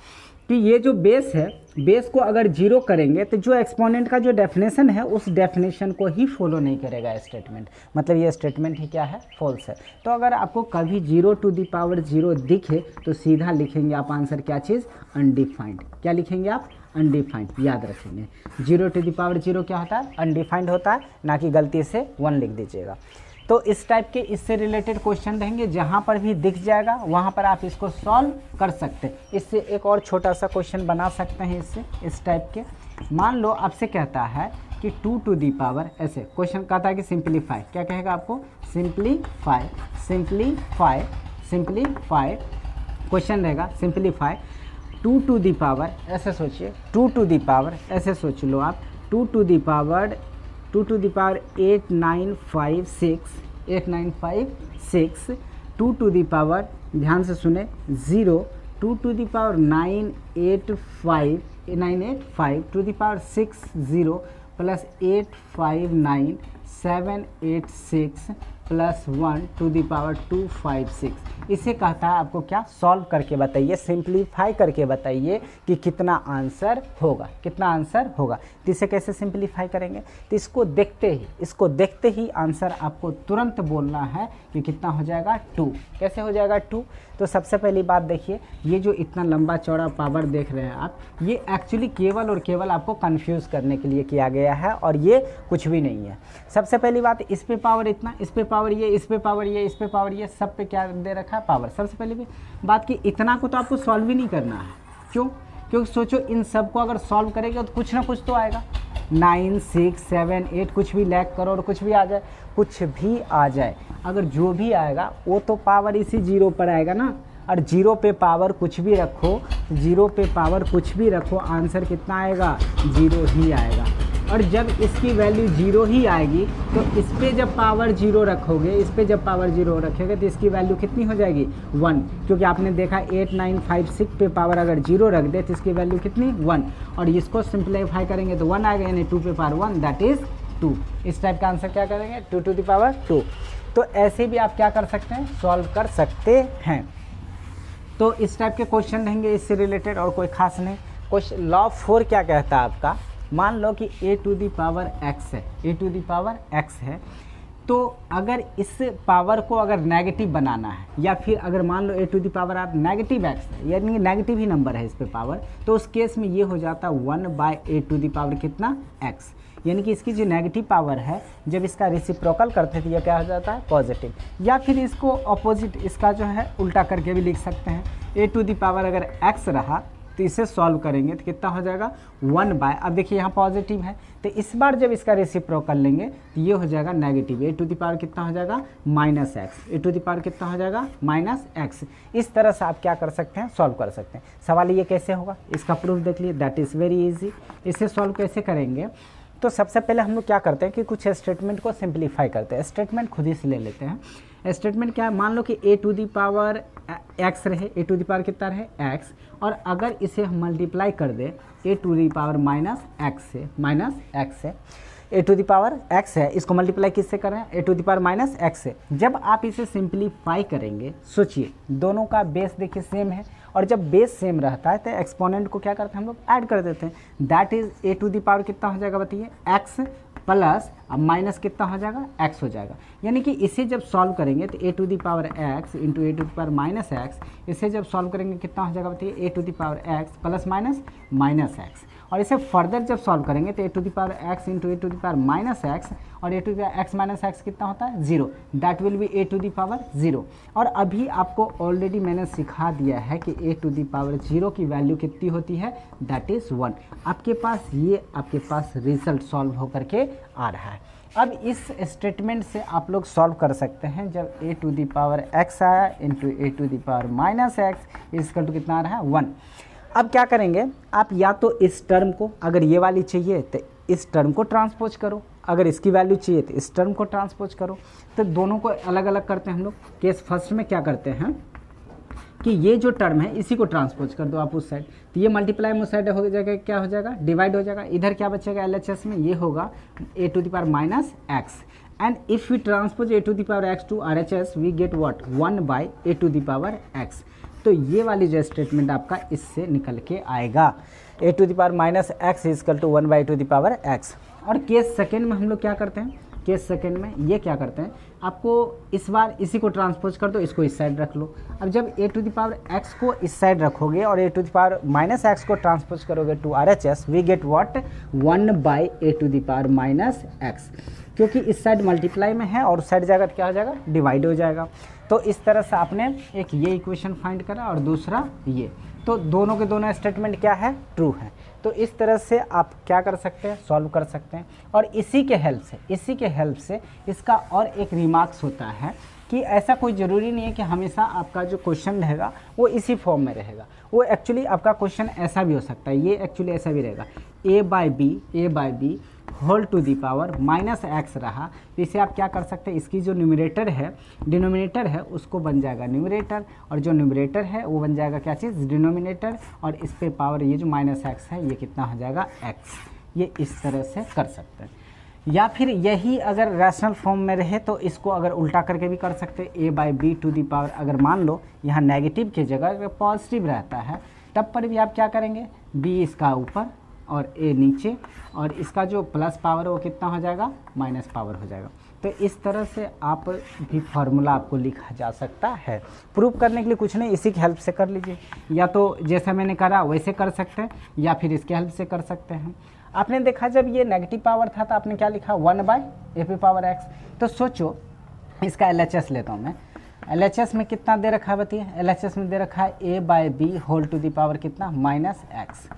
कि ये जो बेस है, बेस को अगर 0 करेंगे तो जो एक्सपोनेंट का जो डेफिनेशन है उस डेफिनेशन को ही फॉलो नहीं करेगा स्टेटमेंट। मतलब ये स्टेटमेंट ही क्या है, फॉल्स है। तो अगर आपको कभी 0 टू दी पावर 0 दिखे तो सीधा लिखेंगे आप आंसर, क्या चीज़, अनडिफाइंड। क्या लिखेंगे आप, अनडिफाइंड, याद रखेंगे। 0 टू दी पावर 0 क्या होता है, अनडिफाइंड होता है, ना कि गलती से 1 लिख दीजिएगा। तो इस टाइप के इससे रिलेटेड क्वेश्चन रहेंगे, जहाँ पर भी दिख जाएगा वहाँ पर आप इसको सॉल्व कर सकते हैं। इससे एक और छोटा सा क्वेश्चन बना सकते हैं इससे, इस टाइप के। मान लो आपसे कहता है कि 2 टू दी पावर, ऐसे क्वेश्चन कहता है कि सिंप्लीफाई, क्या कहेगा आपको, सिंप्लीफाई, सिंप्लीफाई, सिंप्लीफाई, क्वेश्चन रहेगा सिंप्लीफाई 2 टू दी पावर, ऐसे सोचिए, 2 टू दी पावर, ऐसे सोच लो आप, 2 to the power 8956, 8956, 2 to the power, ध्यान से सुने, 0, 2 to the power 985 to the power 60 plus 859 786 plus 1 to the power 256। इसे कहता है आपको क्या, सॉल्व करके बताइए, सिंप्लीफाई करके बताइए कि कितना आंसर होगा, कितना आंसर होगा। तो इसे कैसे सिंप्लीफाई करेंगे, तो इसको देखते ही आंसर आपको तुरंत बोलना है कि कितना हो जाएगा, 2। कैसे हो जाएगा 2? तो सबसे पहली बात देखिए, ये जो इतना लंबा चौड़ा पावर देख रहे हैं आप, ये एक्चुअली केवल और केवल आपको कंफ्यूज करने के लिए किया गया है, और ये कुछ भी नहीं है। सबसे पहली बात, इस पे पावर इतना, इस पे पावर ये, इस पे पावर ये, इस पे पावर ये, सब पे क्या दे रखा है, पावर। सबसे पहली बात कि इतना को तो आपको सॉल्व ही नहीं करना है। क्यों? क्योंकि सोचो इन सब को अगर सॉल्व करेंगे तो कुछ ना कुछ तो आएगा, 9 6 7 8 कुछ भी लैक करो और कुछ भी आ जाए, कुछ भी आ जाए, अगर जो भी आएगा वो तो पावर इसी 0 पर आएगा ना। और 0 पे पावर कुछ भी रखो, 0 पे पावर कुछ भी रखो, आंसर कितना आएगा, 0 ही आएगा। और जब इसकी वैल्यू 0 ही आएगी तो इस पे जब पावर 0 रखोगे, इस पे जब पावर 0 रखोगे तो इसकी वैल्यू कितनी हो जाएगी, 1। क्योंकि आपने देखा 8956 पे पावर अगर 0 रख दे तो इसकी वैल्यू कितनी, 1। और इसको सिंप्लीफाई करेंगे तो 1 आएगा, यानी 2 पे पावर 1, दैट इज़ 2। इस टाइप का आंसर क्या करेंगे, 2 टू द पावर 2। तो ऐसे भी आप क्या कर सकते हैं, सॉल्व कर सकते हैं। तो इस टाइप के क्वेश्चन रहेंगे इससे रिलेटेड, और कोई खास नहीं। क्वेश्चन लॉ 4 क्या कहता है आपका, मान लो कि a to the power x है, a to the power x है, तो अगर इस पावर को अगर नेगेटिव बनाना है, या फिर अगर मान लो a टू दी पावर आप नेगेटिव x है, यानी नेगेटिव ही नंबर है इस पे पावर, तो उस केस में ये हो जाता है 1/a टू दी पावर कितना x, यानी कि इसकी जो नेगेटिव पावर है जब इसका रेसिप्रोकल करते थे ये क्या हो जाता है, पॉजिटिव। या फिर इसको अपोजिट, इसका जो है उल्टा करके भी लिख सकते हैं, a टू दी पावर अगर x रहा तो इसे सॉल्व करेंगे तो कितना हो जाएगा 1/, अब देखिए यहाँ पॉजिटिव है तो इस बार जब इसका रेसिप्रोकल लेंगे तो ये हो जाएगा negative, a to the power कितना हो जाएगा -x, a to the power कितना हो जाएगा -x। इस तरह से आप क्या कर सकते हैं, सॉल्व कर सकते हैं। सवाल ये कैसे होगा, इसका प्रूफ देख लीजिए, दैट इज़ वेरी इजी। इसे सॉल्व कैसे करेंगे, तो सबसे पहले हम लोग क्या करते हैं कि कुछ स्टेटमेंट को सिंप्लीफाई करते हैं। स्टेटमेंट खुद ही से ले लेते हैं। स्टेटमेंट क्या है, मान लो कि a to the power x रहे, a टू दी पावर कितना रहे x, और अगर इसे हम मल्टीप्लाई कर दें a to the power -x से, a to the power x है, इसको मल्टीप्लाई किससे कर रहे हैं, a to the power -x से। जब आप इसे सिंप्लीफाई करेंगे, सोचिए दोनों का बेस देखिए सेम है, और जब बेस सेम रहता है तो एक्सपोनेंट को क्या करते हैं हम लोग, ऐड कर देते हैं। That is a to the power कितना हो जाएगा बताइए, x प्लस अब माइनस कितना हो जाएगा, x हो जाएगा। यानी कि इसे जब सॉल्व करेंगे तो a to the power x into a to the power -x, इसे जब सॉल्व करेंगे कितना हो जाएगा बताइए, a to the power x plus minus x। और इसे फर्दर जब सॉल्व करेंगे तो a to the power x into a to the power -x, और a to the power x minus x कितना होता है 0, that will be a to the power 0। और अभी आपको ऑलरेडी मैंने सिखा दिया है कि a टू दी पावर 0 की वैल्यू कितनी होती है, दैट इज़ 1। आपके पास रिजल्ट सॉल्व होकर के आ रहा है। अब इस स्टेटमेंट से आप लोग सॉल्व कर सकते हैं, जब a to the power x आया into a to the power -x इसका टू कितना आ रहा है 1। अब क्या करेंगे आप, या तो इस टर्म को, अगर ये वाली चाहिए तो इस टर्म को ट्रांसपोज करो, अगर इसकी वैल्यू चाहिए तो इस टर्म को ट्रांसपोज करो। तो दोनों को अलग अलग करते हैं हम लोग। केस फर्स्ट में क्या करते हैं कि ये जो टर्म है इसी को ट्रांसपोज कर दो आप उस साइड, तो ये मल्टीप्लाई उस साइड हो जाएगा, क्या हो जाएगा, डिवाइड हो जाएगा। इधर क्या बचेगा LHS में, ये होगा a to the power -x, and if we transpose a to the power x to RHS we get what, 1/a to the power x। तो ये वाली जो स्टेटमेंट आपका इससे निकल के आएगा, a to the power -x is equal to 1/a to the power x। और केस सेकेंड में हम लोग क्या करते हैं, केस सेकेंड में ये क्या करते हैं, आपको इस बार इसी को ट्रांसपोज कर दो, इसको इस साइड रख लो। अब जब a to the power x को इस साइड रखोगे और a to the power -x को ट्रांसपोज करोगे to RHS we get what, 1/a to the power -x, क्योंकि इस साइड मल्टीप्लाई में है और उस साइड जाएगा तो क्या हो जाएगा, डिवाइड हो जाएगा। तो इस तरह से आपने एक ये इक्वेशन फाइंड करा और दूसरा ये, तो दोनों के दोनों स्टेटमेंट क्या है, ट्रू है। तो इस तरह से आप क्या कर सकते हैं, सॉल्व कर सकते हैं। और इसी के हेल्प से इसका और एक रिमार्क्स होता है कि ऐसा कोई ज़रूरी नहीं है कि हमेशा आपका जो क्वेश्चन रहेगा वो इसी फॉर्म में रहेगा। वो एक्चुअली आपका क्वेश्चन ऐसा भी हो सकता है, ये एक्चुअली ऐसा भी रहेगा, a by b whole to the power -x रहा, तो इसे आप क्या कर सकते हैं, इसकी जो न्यूमरेटर है, डिनोमिनेटर है उसको बन जाएगा न्यूमरेटर, और जो न्यूमरेटर है वो बन जाएगा क्या चीज़, डिनोमिनेटर, और इस पे पावर ये जो -x है ये कितना हो जाएगा x। ये इस तरह से कर सकते हैं। या फिर यही अगर रैशनल फॉर्म में रहे तो इसको अगर उल्टा करके भी कर सकते हैं, a/b टू दी पावर, अगर मान लो यहाँ नेगेटिव की जगह अगर पॉजिटिव रहता है तब पर भी आप क्या करेंगे, b इसका ऊपर और a नीचे, और इसका जो प्लस पावर है वो कितना हो जाएगा, माइनस पावर हो जाएगा। तो इस तरह से आप भी फार्मूला आपको लिखा जा सकता है। प्रूव करने के लिए कुछ नहीं, इसी की हेल्प से कर लीजिए, या तो जैसा मैंने करा वैसे कर सकते हैं या फिर इसके हेल्प से कर सकते हैं। आपने देखा जब ये नेगेटिव पावर था तो आपने क्या लिखा, 1/a पावर x। तो सोचो इसका LHS लेता हूँ मैं, LHS में कितना दे रखा है बताइए, LHS में दे रखा है a/b whole to the power कितना, -x।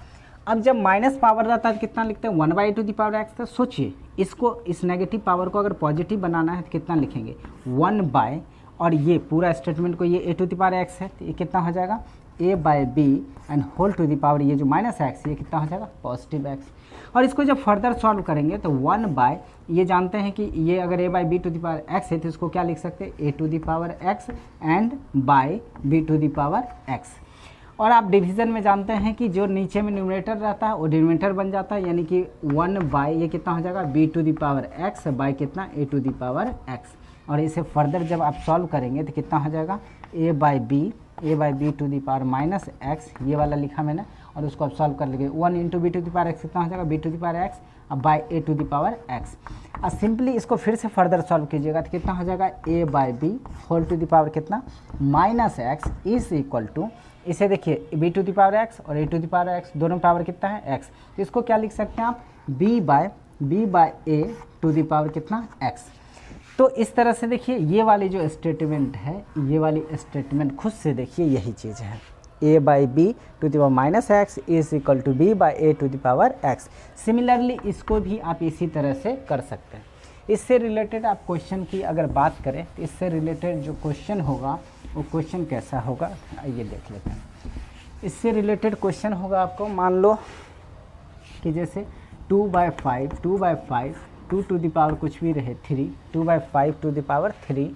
अब जब माइनस पावर रहता है तो कितना लिखते हैं, 1/a to the power x। तो सोचिए इसको, इस नेगेटिव पावर को अगर पॉजिटिव बनाना है तो कितना लिखेंगे, 1/, और ये पूरा स्टेटमेंट को ये a to the power x है तो ये कितना हो जाएगा, a/b and whole to the power ये जो -x ये कितना हो जाएगा, पॉजिटिव x। और इसको जब फर्दर सॉल्व करेंगे तो 1/, ये जानते हैं कि ये अगर a/b to the power x है तो इसको क्या लिख सकते हैं, a to the power x and by b to the power x। और आप डिवीज़न में जानते हैं कि जो नीचे में न्यूमरेटर रहता है वो डिनोमिनेटर बन जाता है, यानी कि 1/, ये कितना हो जाएगा, b to the power x by कितना, a to the power x। और इसे फर्दर जब आप सॉल्व करेंगे तो कितना हो जाएगा, a by b to the power minus x, ये वाला लिखा मैंने, और उसको आप सॉल्व कर लेंगे 1 into b to the power x कितना हो जाएगा, b to the power x अब by a to the power x. अब सिंपली इसको फिर से फर्दर सॉल्व कीजिएगा तो कितना हो जाएगा, a by b whole to the power कितना minus x is equal to, इसे देखिए b to the power x और a to the power x दोनों पावर कितना है एक्स, तो इसको क्या लिख सकते हैं आप, b by a to the power कितना एक्स। तो इस तरह से देखिए ये वाली जो स्टेटमेंट है, ये वाली स्टेटमेंट खुद से देखिए यही चीज़ है, a by b to the power minus x is equal to b by a to the power x. Similarly इसको भी आप इसी तरह से कर सकते हैं। इससे रिलेटेड आप क्वेश्चन की अगर बात करें तो इससे रिलेटेड जो क्वेश्चन होगा वो क्वेश्चन कैसा होगा, आइए देख लेते हैं। इससे रिलेटेड क्वेश्चन होगा आपको, मान लो कि जैसे 2/5 2 टू द पावर कुछ भी रहे 3, 2/5 टू द पावर 3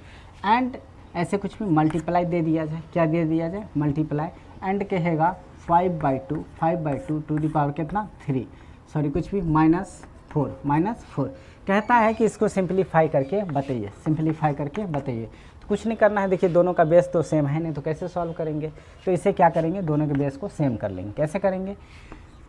एंड ऐसे कुछ भी मल्टीप्लाई दे दिया जाए, क्या दे दिया जाए मल्टीप्लाई, एंड कहेगा 5/2 टू द पावर कितना 3, सॉरी कुछ भी -4 कहता है कि इसको सिंप्लीफाई करके बताइए, तो कुछ नहीं करना है। देखिए दोनों का बेस तो सेम है नहीं, तो कैसे सॉल्व करेंगे, तो इसे क्या करेंगे, दोनों के बेस को सेम कर लेंगे। कैसे करेंगे,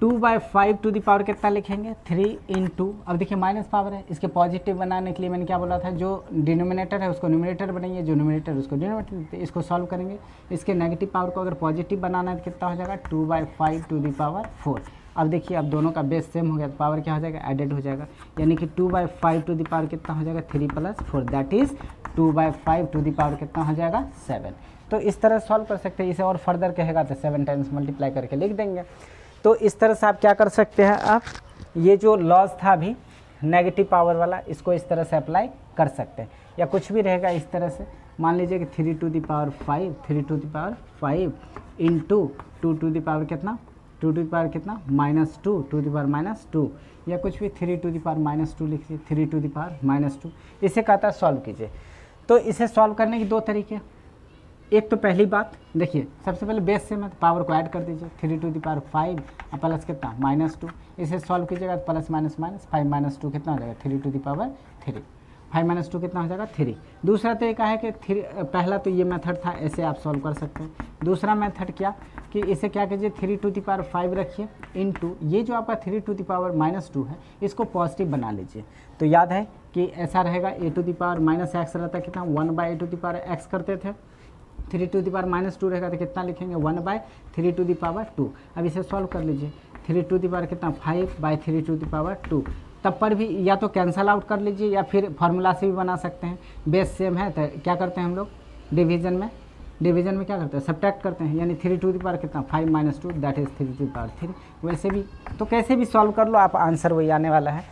2/5 टू दी पावर कितना लिखेंगे 3 इंटू, अब देखिए माइनस पावर है, इसके पॉजिटिव बनाने के लिए मैंने क्या बोला था, जो डिनोमिनेटर है उसको न्यूमरेटर बनाइए, जो न्यूमरेटर उसको डिनोमिनेटर, इसको सॉल्व करेंगे। इसके नेगेटिव पावर को अगर पॉजिटिव बनाना है तो कितना हो जाएगा 2/5 टू दी पावर 4। अब देखिए अब दोनों का बेस सेम हो गया तो पावर क्या हो जाएगा, एडेड हो जाएगा, यानी कि 2/5 टू दी पावर कितना हो जाएगा 3 + 4 that is 2/5 to the power कितना हो जाएगा 7। तो इस तरह सॉल्व कर सकते हैं। इसे और फर्दर कहेगा तो 7 टाइम्स मल्टीप्लाई करके लिख देंगे। तो इस तरह से आप क्या कर सकते हैं, आप ये जो लॉज था अभी नेगेटिव पावर वाला, इसको इस तरह से अप्लाई कर सकते हैं, या कुछ भी रहेगा इस तरह से। मान लीजिए कि 3 to the power 5 into 2 to the power कितना, 2 टू द पावर कितना -2 टू द पावर -2, या कुछ भी 3 टू द पावर -2 लिखिए, 3 टू द पावर -2। इसे कहता है सॉल्व कीजिए। तो इसे सॉल्व करने के दो तरीके, एक तो पहली बात देखिए, सबसे पहले बेस से मत पावर को ऐड कर दीजिए, 3 टू द पावर 5 और प्लस कितना -2, इसे सॉल्व कीजिएगा तो प्लस माइनस 5 - 2 कितना हो जाएगा 3 टू द पावर 3, 5 - 2 कितना हो जाएगा 3। दूसरा तरीका है कि पहला तो ये मेथड था, ऐसे आप सॉल्व कर सकते हैं। दूसरा मेथड क्या कि इसे क्या कीजिए 3 टू द पावर 5 रखिए इंटू ये जो आपका 3 टू द पावर -2 है इसको पॉजिटिव बना लीजिए। तो याद है कि ऐसा रहेगा a to the power -x रहता है कितना 1/a to the power x करते थे, 3 टू द पावर -2 रहेगा तो कितना लिखेंगे 1/3 टू द पावर 2। अब इसे सॉल्व कर लीजिए, 3 टू द पावर कितना 5/3 टू द पावर 2, तब पर भी या तो कैंसल आउट कर लीजिए या फिर फार्मूला से भी बना सकते हैं। बेस सेम है तो क्या करते हैं हम लोग डिवीजन में क्या करते हैं सब्ट्रैक्ट करते हैं, यानी 3 टू द पावर कितना 5 - 2 that is 3 to the power 3। वैसे भी तो कैसे भी सॉल्व कर लो आप, आंसर वही आने वाला है।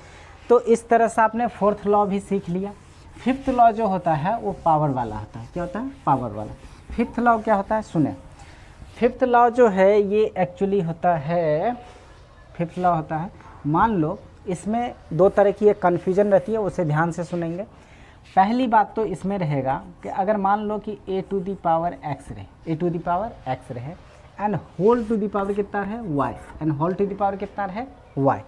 तो इस तरह से आपने 4th लॉ भी सीख लिया। 5th लॉ जो होता है वो पावर वाला होता है। क्या होता है पावर वाला। 5th लॉ क्या होता है सुने, 5th लॉ जो है ये एक्चुअली होता है, 5th लॉ होता है, मान लो इसमें दो तरह की एक कन्फ्यूजन रहती है, उसे ध्यान से सुनेंगे। पहली बात तो इसमें रहेगा कि अगर मान लो कि a to the power x रहे and whole to the power कितना है y, and whole to the power कितना है y,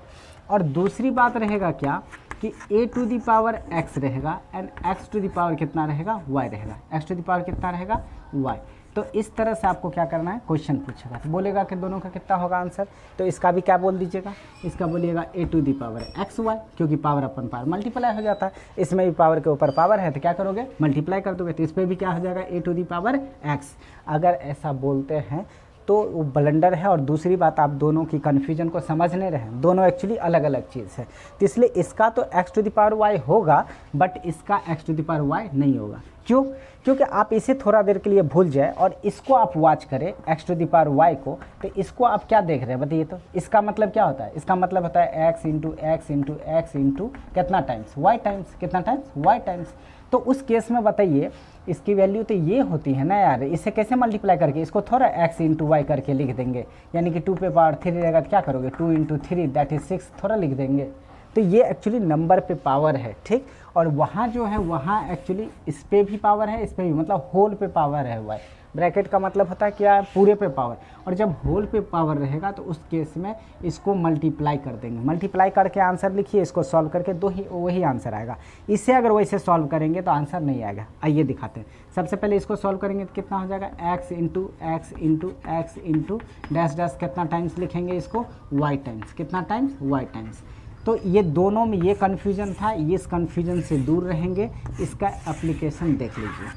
और दूसरी बात रहेगा क्या कि a to the power x रहेगा and x to the power कितना रहेगा y रहेगा, x टू द पावर कितना रहेगा y। तो इस तरह से आपको क्या करना है, क्वेश्चन पूछेगा तो बोलेगा कि दोनों का कितना होगा आंसर, तो इसका भी क्या बोल दीजिएगा, इसका बोलिएगा a to the power x y, क्योंकि पावर अपन पावर मल्टीप्लाई हो जाता है, इसमें भी पावर के ऊपर पावर है तो क्या करोगे मल्टीप्लाई कर दोगे, तो इस पर भी क्या हो जाएगा a to the power x. अगर ऐसा बोलते हैं तो वो ब्लंडर है, और दूसरी बात आप दोनों की कन्फ्यूजन को समझ नहीं रहे, दोनों एक्चुअली अलग अलग चीज़ है। तो इसलिए इसका तो x to the power y होगा बट इसका x to the power y नहीं होगा। क्यों? क्योंकि आप इसे थोड़ा देर के लिए भूल जाए और इसको आप वॉच करें x to the power y को, तो इसको आप क्या देख रहे हैं बताइए, तो इसका मतलब क्या होता है, इसका मतलब होता है x into x into x into कितना टाइम्स y टाइम्स, कितना टाइम्स y टाइम्स। तो उस केस में बताइए इसकी वैल्यू तो ये होती है ना यार, इसे कैसे मल्टीप्लाई करके, इसको थोड़ा x इंटू वाई करके लिख देंगे, यानी कि 2 पे पावर 3 रहेगा तो क्या करोगे 2 इंटू 3 दैट इज 6 थोड़ा लिख देंगे। तो ये एक्चुअली नंबर पे पावर है, ठीक। और वहाँ जो है वहाँ एक्चुअली इस पे भी पावर है, इस पे भी, मतलब होल पे पावर है वाई, ब्रैकेट का मतलब होता है क्या है, पूरे पे पावर, और जब होल पे पावर रहेगा तो उस केस में इसको मल्टीप्लाई कर देंगे, मल्टीप्लाई करके आंसर लिखिए, इसको सॉल्व करके वही आंसर आएगा। इसे अगर वैसे सॉल्व करेंगे तो आंसर नहीं आएगा। आइए दिखाते हैं। सबसे पहले इसको सॉल्व करेंगे तो कितना हो जाएगा, x into x into x into dash dash, कितना टाइम्स लिखेंगे इसको, y टाइम्स, कितना टाइम्स, y टाइम्स। तो ये दोनों में ये कन्फ्यूजन था, ये इस कन्फ्यूजन से दूर रहेंगे। इसका एप्लीकेशन देख लीजिए।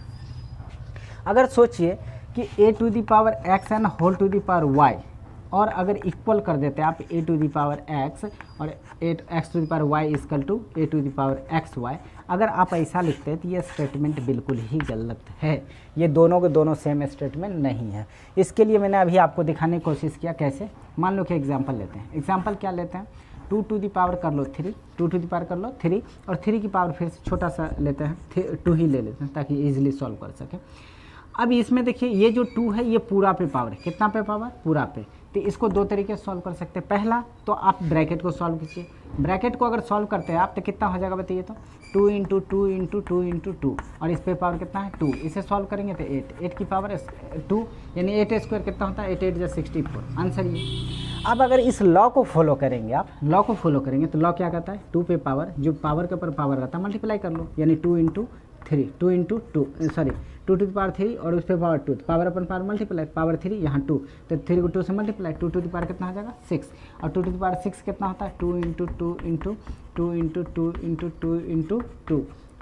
अगर सोचिए कि a to the power x and whole to the power y, और अगर इक्वल कर देते हैं आप a to the power x और x to the power y equal to a to the power x y, अगर आप ऐसा लिखते हैं तो ये स्टेटमेंट बिल्कुल ही गलत है। ये दोनों के दोनों सेम स्टेटमेंट नहीं है। इसके लिए मैंने अभी आपको दिखाने की कोशिश किया। कैसे, मान लो कि एग्जाम्पल लेते हैं। एग्जाम्पल क्या लेते हैं, 2 टू दी पावर कर लो 3, 2 टू दी पावर कर लो 3, और 3 की पावर फिर से छोटा सा लेते हैं, 2 ही ले लेते हैं ताकि ईजिली सॉल्व कर सकें। अब इसमें देखिए ये जो 2 है ये पूरा पे पावर है, कितना पे पावर, पूरा पे। तो इसको दो तरीके से सॉल्व कर सकते हैं। पहला तो आप ब्रैकेट को सॉल्व कीजिए। ब्रैकेट को अगर सॉल्व करते हैं आप तो कितना हो जाएगा बताइए, तो 2 इंटू 2 इंटू 2 इंटू 2, और इस पे पावर कितना है 2। इसे सॉल्व करेंगे तो 8 की पावर 2, यानी 8 स्क्वायर कितना होता है, 8 8 64, आंसर ये। अब अगर इस लॉ को फॉलो करेंगे, आप लॉ को फॉलो करेंगे तो लॉ क्या कहता है, 2 पे पावर, जो पावर के ऊपर पावर रहता है मल्टीप्लाई कर लो, यानी 2 into 3, 2 into 2 sorry 2 to the power 3 और उस पर पावर 2, पावर अपन पावर मल्टीप्लाई, पावर 3 यहाँ 2, तो 3 को 2 से मल्टीप्लाई, 2 टू द पावर कितना हो जाएगा 6, और 2 टू द पावर 6 कितना होता है 2 into 2 into 2 into 2 into 2 into 2।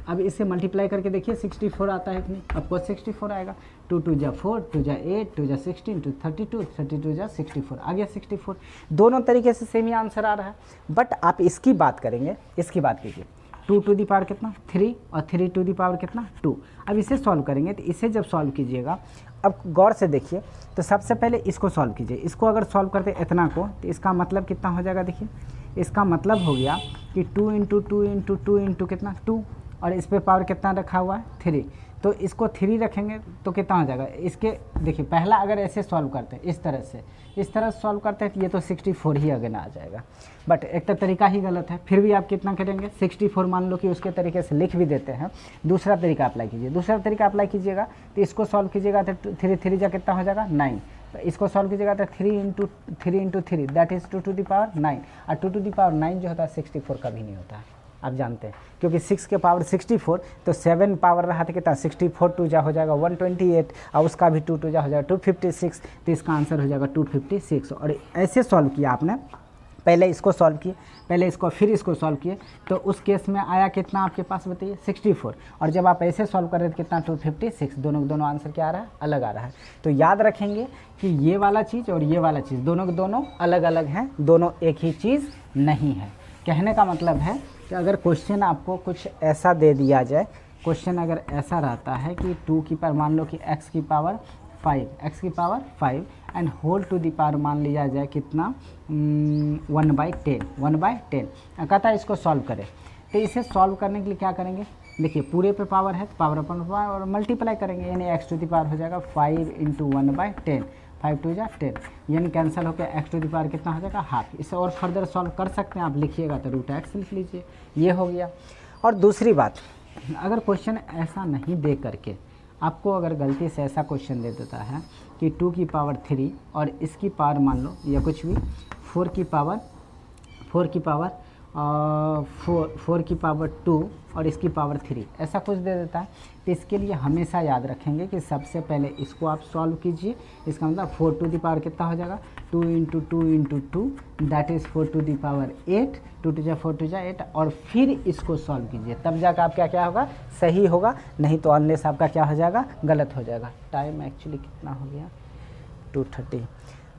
अब इसे मल्टीप्लाई करके देखिए 64 आता है इतनी, आपको 64 आएगा। 2 2 जा 4, 2 जा 8, 2 जा 16, 2 32, 32 जा 64, आ गया 64। दोनों तरीके से सेम ही आंसर आ रहा है। बट आप इसकी बात करेंगे, इसकी बात कीजिए, 2 टू दी पावर कितना 3 और 3 टू दी पावर कितना 2। अब इसे सॉल्व करेंगे तो इसे जब सॉल्व कीजिएगा, अब गौर से देखिए, तो सबसे पहले इसको सॉल्व कीजिए। इसको अगर सॉल्व करते इतना को तो इसका मतलब कितना हो जाएगा, देखिए इसका मतलब हो गया कि 2 इंटू 2 इंटू 2 इंटू कितना 2, और इस पर पावर कितना रखा हुआ है 3, तो इसको 3 रखेंगे तो कितना हो जाएगा। इसके देखिए पहला अगर ऐसे सॉल्व करते हैं इस तरह से, इस तरह सॉल्व करते हैं तो ये तो 64 ही अगेन आ जाएगा। बट एक तो तरीका ही गलत है, फिर भी आप कितना करेंगे 64, मान लो कि उसके तरीके से लिख भी देते हैं। दूसरा तरीका अप्लाई कीजिए, दूसरा तरीका अप्लाई कीजिएगा तो इसको सॉल्व कीजिएगा तो 3 3 जा कितना हो जाएगा 9, तो इसको सॉल्व कीजिएगा तो 3 into 3 that is 2 to the power 9, और 2 टू द पावर 9 जो होता है 64 कभी नहीं होता है, आप जानते हैं, क्योंकि 6 के पावर 64, तो 7 पावर रहा था कितना 64, 2 जा हो जाएगा 128, और उसका भी 2 2 जा हो जाएगा 256, तो इसका आंसर हो जाएगा 256। और ऐसे सॉल्व किया आपने, पहले इसको सॉल्व किए, पहले इसको फिर इसको सॉल्व किए, तो उस केस में आया कितना आपके पास बताइए 64, और जब आप ऐसे सॉल्व कर रहे थे कितना 256, दोनों आंसर क्या आ रहा है, अलग आ रहा है। तो याद रखेंगे कि ये वाला चीज़ और ये वाला चीज़ दोनों के दोनों अलग अलग हैं, दोनों एक ही चीज़ नहीं है। कहने का मतलब है कि अगर क्वेश्चन आपको कुछ ऐसा दे दिया जाए, क्वेश्चन अगर ऐसा रहता है कि 2 की पावर, मान लो कि x की power 5 and whole to the power मान लिया जाए कितना 1/10 कहता है इसको सॉल्व करें, तो इसे सॉल्व करने के लिए क्या करेंगे, देखिए पूरे पे पावर है तो पावर अपन पावर और मल्टीप्लाई करेंगे, यानी x टू दी पावर हो जाएगा 5 इंटू 1/10, 5 2 जा 10, यानी कैंसिल होकर x टू दी पावर कितना हो जाएगा हाफ। इसे और फर्दर सॉल्व कर सकते हैं, आप लिखिएगा तो √x लिख लीजिए, ये हो गया। और दूसरी बात, अगर क्वेश्चन ऐसा नहीं दे करके आपको अगर गलती से ऐसा क्वेश्चन दे देता है कि 2 की पावर 3 और इसकी पावर मान लो या कुछ भी 4 की पावर 2 और इसकी पावर 3, ऐसा कुछ दे देता है, तो इसके लिए हमेशा याद रखेंगे कि सबसे पहले इसको आप सॉल्व कीजिए। इसका मतलब 4 टू दी पावर कितना हो जाएगा 2 into 2 into 2 that is 4 to the power 8, 2 2 जा 4 2 जा 8, और फिर इसको सॉल्व कीजिए, तब जाकर आपका क्या होगा, सही होगा, नहीं तो अनलेस आपका क्या हो जाएगा, गलत हो जाएगा। टाइम एक्चुअली कितना हो गया 2:30।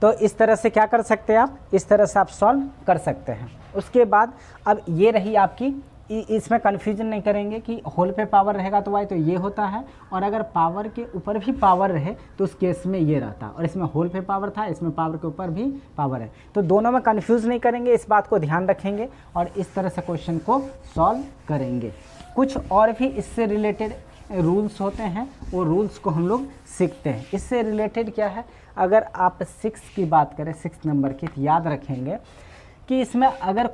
तो इस तरह से क्या कर सकते हैं आप, इस तरह से आप सॉल्व कर सकते हैं। उसके बाद अब ये रही आपकी, इसमें कन्फ्यूजन नहीं करेंगे कि होल पे पावर रहेगा तो वाई तो ये होता है, और अगर पावर के ऊपर भी पावर रहे तो उस केस में ये रहता है, और इसमें होल पे पावर था, इसमें पावर के ऊपर भी पावर है, तो दोनों में कन्फ्यूज़ नहीं करेंगे, इस बात को ध्यान रखेंगे और इस तरह से क्वेश्चन को सॉल्व करेंगे। कुछ और भी इससे रिलेटेड रूल्स होते हैं, वो रूल्स को हम लोग सीखते हैं। इससे रिलेटेड क्या है, अगर आप 6 की बात करें, 6 नंबर की, तो याद रखेंगे कि इसमें अगर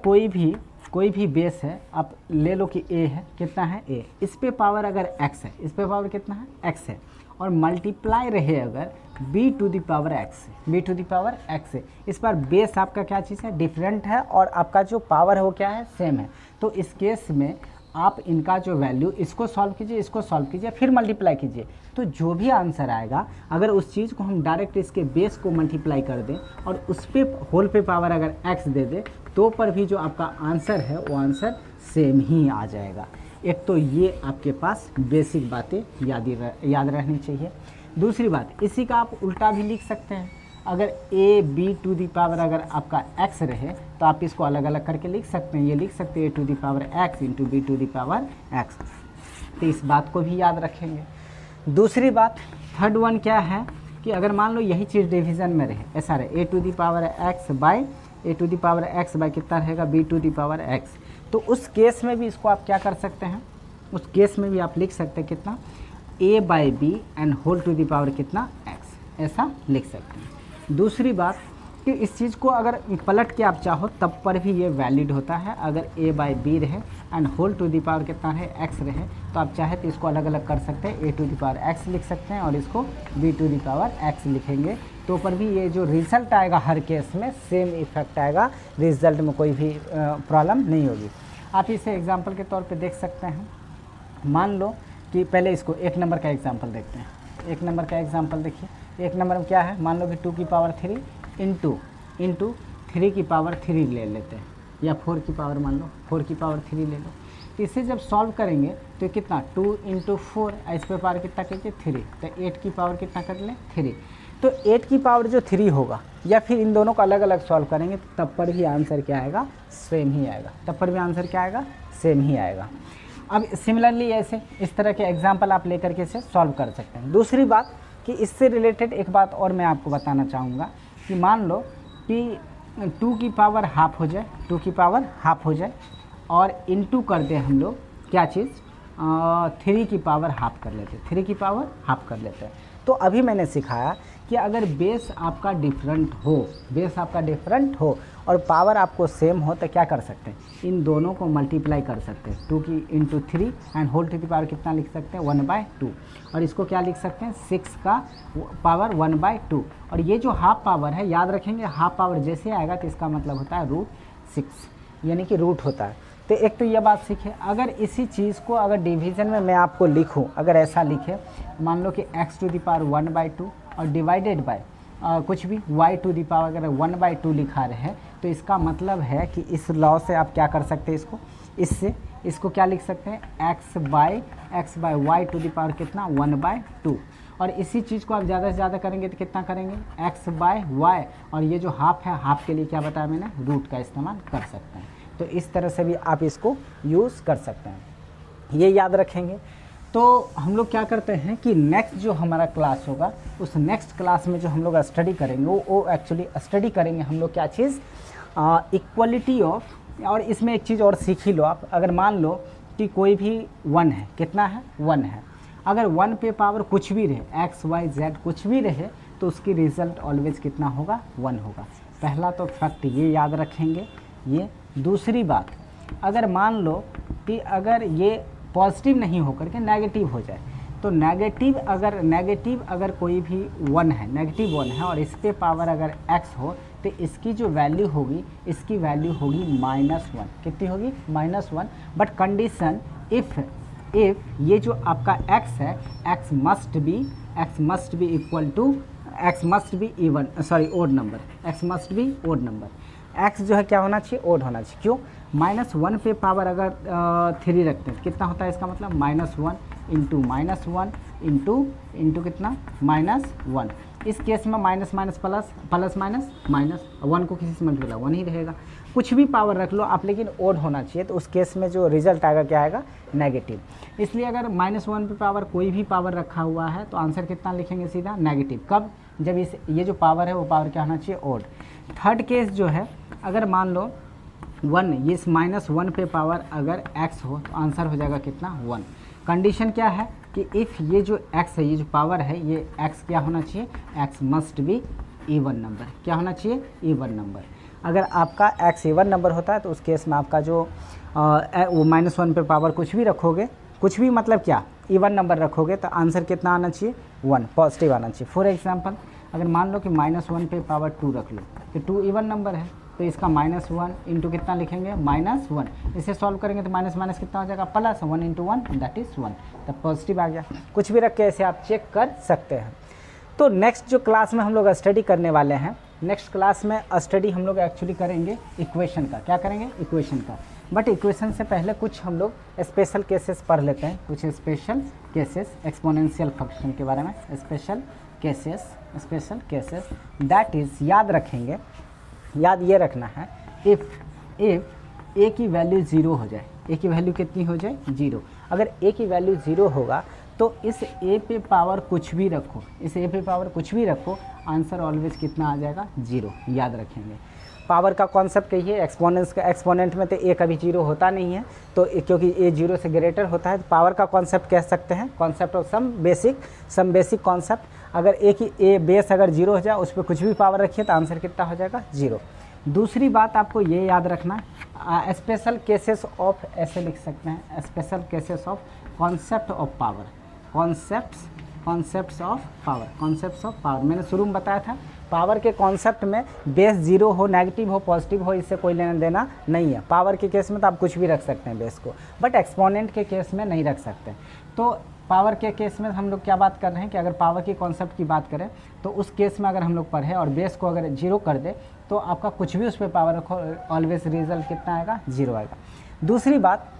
कोई भी बेस है, आप ले लो कि a है, कितना है a, इस पे पावर अगर x है, इस पे पावर कितना है x है, और मल्टीप्लाई रहे अगर b to the power x से, इस पर बेस आपका क्या चीज़ है, डिफरेंट है, और आपका जो पावर है वो क्या है, सेम है। तो इस केस में आप इनका जो वैल्यू, इसको सॉल्व कीजिए, इसको सॉल्व कीजिए, फिर मल्टीप्लाई कीजिए, तो जो भी आंसर आएगा, अगर उस चीज़ को हम डायरेक्ट इसके बेस को मल्टीप्लाई कर दें और उस पे होल पे पावर अगर x दे दें, तो पर भी जो आपका आंसर है वो आंसर सेम ही आ जाएगा। एक तो ये आपके पास बेसिक बातें याद रहनी चाहिए। दूसरी बात, इसी का आप उल्टा भी लिख सकते हैं। अगर a b to the power अगर आपका x रहे तो आप इसको अलग अलग करके लिख सकते हैं। ये लिख सकते हैं a to the power x into b to the power x। तो इस बात को भी याद रखेंगे। दूसरी बात, थर्ड वन क्या है कि अगर मान लो यही चीज़ डिवीज़न में रहे, ऐसा रहे a to the power x by a to the power x by कितना रहेगा, b to the power x, तो उस केस में भी इसको आप क्या कर सकते हैं, उस केस में भी आप लिख सकते हैं कितना, a by b and whole to the power कितना x, ऐसा लिख सकते हैं। दूसरी बात कि इस चीज़ को अगर पलट के आप चाहो तब पर भी ये वैलिड होता है। अगर a बाई बी रहे and whole to the power कितना है, x रहे, तो आप चाहे तो इसको अलग अलग कर सकते हैं, a to the power x लिख सकते हैं और इसको b to the power x लिखेंगे, तो पर भी ये जो रिज़ल्ट आएगा हर केस में सेम इफेक्ट आएगा, रिज़ल्ट में कोई भी प्रॉब्लम नहीं होगी। आप इसे एग्जाम्पल के तौर पर देख सकते हैं। मान लो कि पहले इसको एक नंबर का एग्जाम्पल देखते हैं। एक नंबर का एग्जाम्पल देखिए, एक नंबर में क्या है, मान लो कि 2 की पावर 3 इंटू 3 की पावर 3 ले लेते हैं, या 4 की पावर, मान लो 4 की पावर 3 ले लो। तो इसे जब सॉल्व करेंगे तो कितना, 2 इंटू 4, इस पे पावर कितना करिए 3, तो 8 की पावर कितना कर लें 3। तो 8 की पावर जो 3 होगा, या फिर इन दोनों को अलग अलग सॉल्व करेंगे तब पर भी आंसर क्या आएगा, सेम ही आएगा, तब पर भी आंसर क्या आएगा, सेम ही आएगा। अब सिमिलरली ऐसे इस तरह के एग्जाम्पल आप लेकर के इसे सॉल्व कर सकते हैं। दूसरी बात कि इससे रिलेटेड एक बात और मैं आपको बताना चाहूँगा कि मान लो कि 2 की पावर हाफ हो जाए, 2 की पावर हाफ हो जाए और इनटू कर दें हम लोग क्या चीज़, 3 की पावर हाफ कर लेते हैं, 3 की पावर हाफ कर लेते हैं। तो अभी मैंने सिखाया कि अगर बेस आपका डिफरेंट हो, बेस आपका डिफरेंट हो और पावर आपको सेम हो तो क्या कर सकते हैं, इन दोनों को मल्टीप्लाई कर सकते हैं। 2 की into 3 and whole to the power कितना लिख सकते हैं, 1/2, और इसको क्या लिख सकते हैं, 6 का पावर 1/2। और ये जो हाफ पावर है, याद रखेंगे हाफ पावर जैसे आएगा तो इसका मतलब होता है √6, यानी कि रूट होता है। तो एक तो ये बात सीखे। अगर इसी चीज़ को अगर डिवीज़न में मैं आपको लिखूं, अगर ऐसा लिखे, मान लो कि x टू दी पावर 1/2 और डिवाइडेड बाय कुछ भी y टू दी पावर अगर 1/2 लिखा रहे, तो इसका मतलब है कि इस लॉ से आप क्या कर सकते हैं, इसको क्या लिख सकते हैं, x by y to the power कितना 1/2। और इसी चीज़ को आप ज़्यादा से ज़्यादा करेंगे तो कितना करेंगे, x बाई वाई, और ये जो हाफ है, हाफ के लिए क्या बताया मैंने, रूट का इस्तेमाल कर सकते हैं। तो इस तरह से भी आप इसको यूज़ कर सकते हैं, ये याद रखेंगे। तो हम लोग क्या करते हैं कि नेक्स्ट जो हमारा क्लास होगा, उस नेक्स्ट क्लास में जो हम लोग स्टडी करेंगे वो एक्चुअली स्टडी करेंगे हम लोग क्या चीज़, इक्वलिटी ऑफ। और इसमें एक चीज़ और सीख ही लो आप, अगर मान लो कि कोई भी 1 है, कितना है 1 है, अगर 1 पे पावर कुछ भी रहे, x y z कुछ भी रहे, तो उसकी रिज़ल्ट ऑलवेज कितना होगा, 1 होगा। पहला तो फैक्ट ये याद रखेंगे ये। दूसरी बात, अगर मान लो कि अगर ये पॉजिटिव नहीं होकर के नेगेटिव हो जाए, तो नेगेटिव अगर कोई भी 1 है, नेगेटिव 1 है और इस पे पावर अगर x हो, तो इसकी जो वैल्यू होगी, इसकी वैल्यू होगी -1। कितनी होगी, -1। बट कंडीशन इफ़ ये जो आपका x है, x must be equal to, x must be even, sorry odd number, x must be odd number. x जो है क्या होना चाहिए, ओड होना चाहिए। क्यों, -1 पे पावर अगर 3 रखते हैं, कितना होता है इसका मतलब, -1 इंटू -1 इंटू कितना, -1। इस केस में minus minus plus, plus minus minus, 1 को किसी से मल्टीप्लाई 1 ही रहेगा। कुछ भी पावर रख लो आप, लेकिन ओड होना चाहिए, तो उस केस में जो रिजल्ट आएगा क्या आएगा, नेगेटिव। इसलिए अगर -1 पे पावर कोई भी पावर रखा हुआ है तो आंसर कितना लिखेंगे, सीधा नेगेटिव। कब, जब ये जो पावर है वो पावर क्या होना चाहिए, ओड। थर्ड केस जो है, अगर मान लो 1, ये -1 पे पावर अगर x हो तो आंसर हो जाएगा कितना, 1। कंडीशन क्या है कि इफ़ ये जो x है, ये जो पावर है, ये x क्या होना चाहिए, x must be even number. क्या होना चाहिए, इवन नंबर। अगर आपका x इवन नंबर होता है तो उस केस में आपका जो वो -1 पे पावर कुछ भी रखोगे, कुछ भी मतलब क्या, इवन नंबर रखोगे तो आंसर कितना आना चाहिए, 1 पॉजिटिव आना चाहिए। फॉर एग्जांपल अगर मान लो कि -1 पे पावर 2 रख लो तो 2 इवन नंबर है, तो इसका -1 इंटू कितना लिखेंगे, -1। इसे सॉल्व करेंगे तो माइनस माइनस कितना हो जाएगा, प्लस 1 इंटू 1 दैट इज़ 1, तब पॉजिटिव आ गया। कुछ भी रख के ऐसे आप चेक कर सकते हैं। तो नेक्स्ट जो क्लास में हम लोग स्टडी करने वाले हैं, नेक्स्ट क्लास में स्टडी हम लोग एक्चुअली करेंगे इक्वेशन का। क्या करेंगे, इक्वेशन का। बट इक्वेशन से पहले कुछ हम लोग स्पेशल केसेस पढ़ लेते हैं, कुछ स्पेशल केसेस एक्सपोनेंशियल फंक्शन के बारे में। स्पेशल केसेस दैट इज़ याद रखेंगे, याद ये रखना है, इफ़ ए की वैल्यू 0 हो जाए, ए की वैल्यू कितनी हो जाए, 0। अगर ए की वैल्यू 0 होगा तो इस ए पे पावर कुछ भी रखो, इस ए पे पावर कुछ भी रखो, आंसर ऑलवेज कितना आ जाएगा, 0। याद रखेंगे। पावर का कॉन्सेप्ट कहिए, एक्सपोनेंट में तो ए कभी 0 होता नहीं है, तो क्योंकि ए 0 से ग्रेटर होता है, तो पावर का कॉन्सेप्ट कह सकते हैं, concept of some basic concept. अगर ए बेस अगर 0 हो जाए, उस पर कुछ भी पावर रखिए तो आंसर कितना हो जाएगा, 0। दूसरी बात आपको ये याद रखना, स्पेशल केसेस ऑफ, ऐसे लिख सकते हैं, special cases of concept of power, concepts of power. मैंने शुरू में बताया था, पावर के कॉन्सेप्ट में बेस 0 हो, नेगेटिव हो, पॉजिटिव हो, इससे कोई लेना देना नहीं है। पावर के केस में तो आप कुछ भी रख सकते हैं बेस को, बट एक्सपोनेंट के केस में नहीं रख सकते। तो पावर के केस में हम लोग क्या बात कर रहे हैं कि अगर पावर के कॉन्सेप्ट की बात करें तो उस केस में अगर हम लोग पढ़े और बेस को अगर 0 कर दे तो आपका कुछ भी उस पर पावर रखो, ऑलवेज रिजल्ट कितना आएगा, 0 आएगा। दूसरी बात,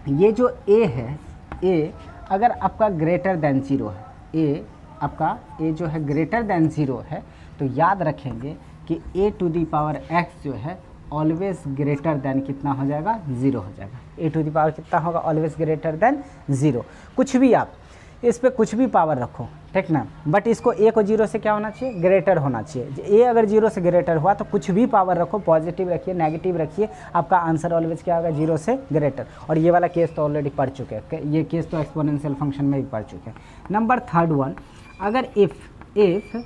ये जो ए है, ए अगर आपका ग्रेटर देन 0 है, ए जो है ग्रेटर देन 0 है, तो याद रखेंगे कि ए टू दी पावर x जो है ऑलवेज ग्रेटर देन कितना हो जाएगा, 0 हो जाएगा। ए टू दी पावर कितना होगा, ऑलवेज ग्रेटर देन 0। कुछ भी आप इस पे कुछ भी पावर रखो, ठीक ना, बट इसको ए को 0 से क्या होना चाहिए, ग्रेटर होना चाहिए। ए अगर 0 से ग्रेटर हुआ तो कुछ भी पावर रखो, पॉजिटिव रखिए, नेगेटिव रखिए, आपका आंसर ऑलवेज क्या होगा, 0 से ग्रेटर। और ये वाला केस तो ऑलरेडी पढ़ चुके हैं, ये केस तो एक्सपोनेंशियल फंक्शन में भी पढ़ चुके हैं। नंबर 3 अगर इफ़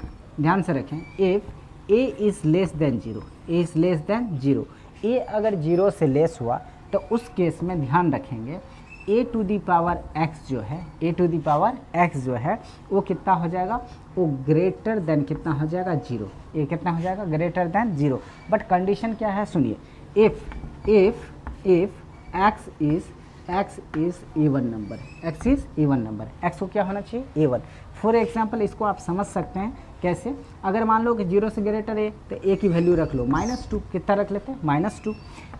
ध्यान से रखें, if A is less then 0, ए अगर 0 से लेस हुआ तो उस केस में ध्यान रखेंगे ए टू दी पावर x जो है वो कितना हो जाएगा, वो ग्रेटर देन कितना हो जाएगा, 0। ए कितना हो जाएगा, ग्रेटर देन 0। बट कंडीशन क्या है, सुनिए, if x is even number, x को क्या होना चाहिए, A1। फॉर एग्जाम्पल इसको आप समझ सकते हैं कैसे, अगर मान लो कि 0 से ग्रेटर है तो ए की वैल्यू रख लो -2, कितना रख लेते हैं, -2।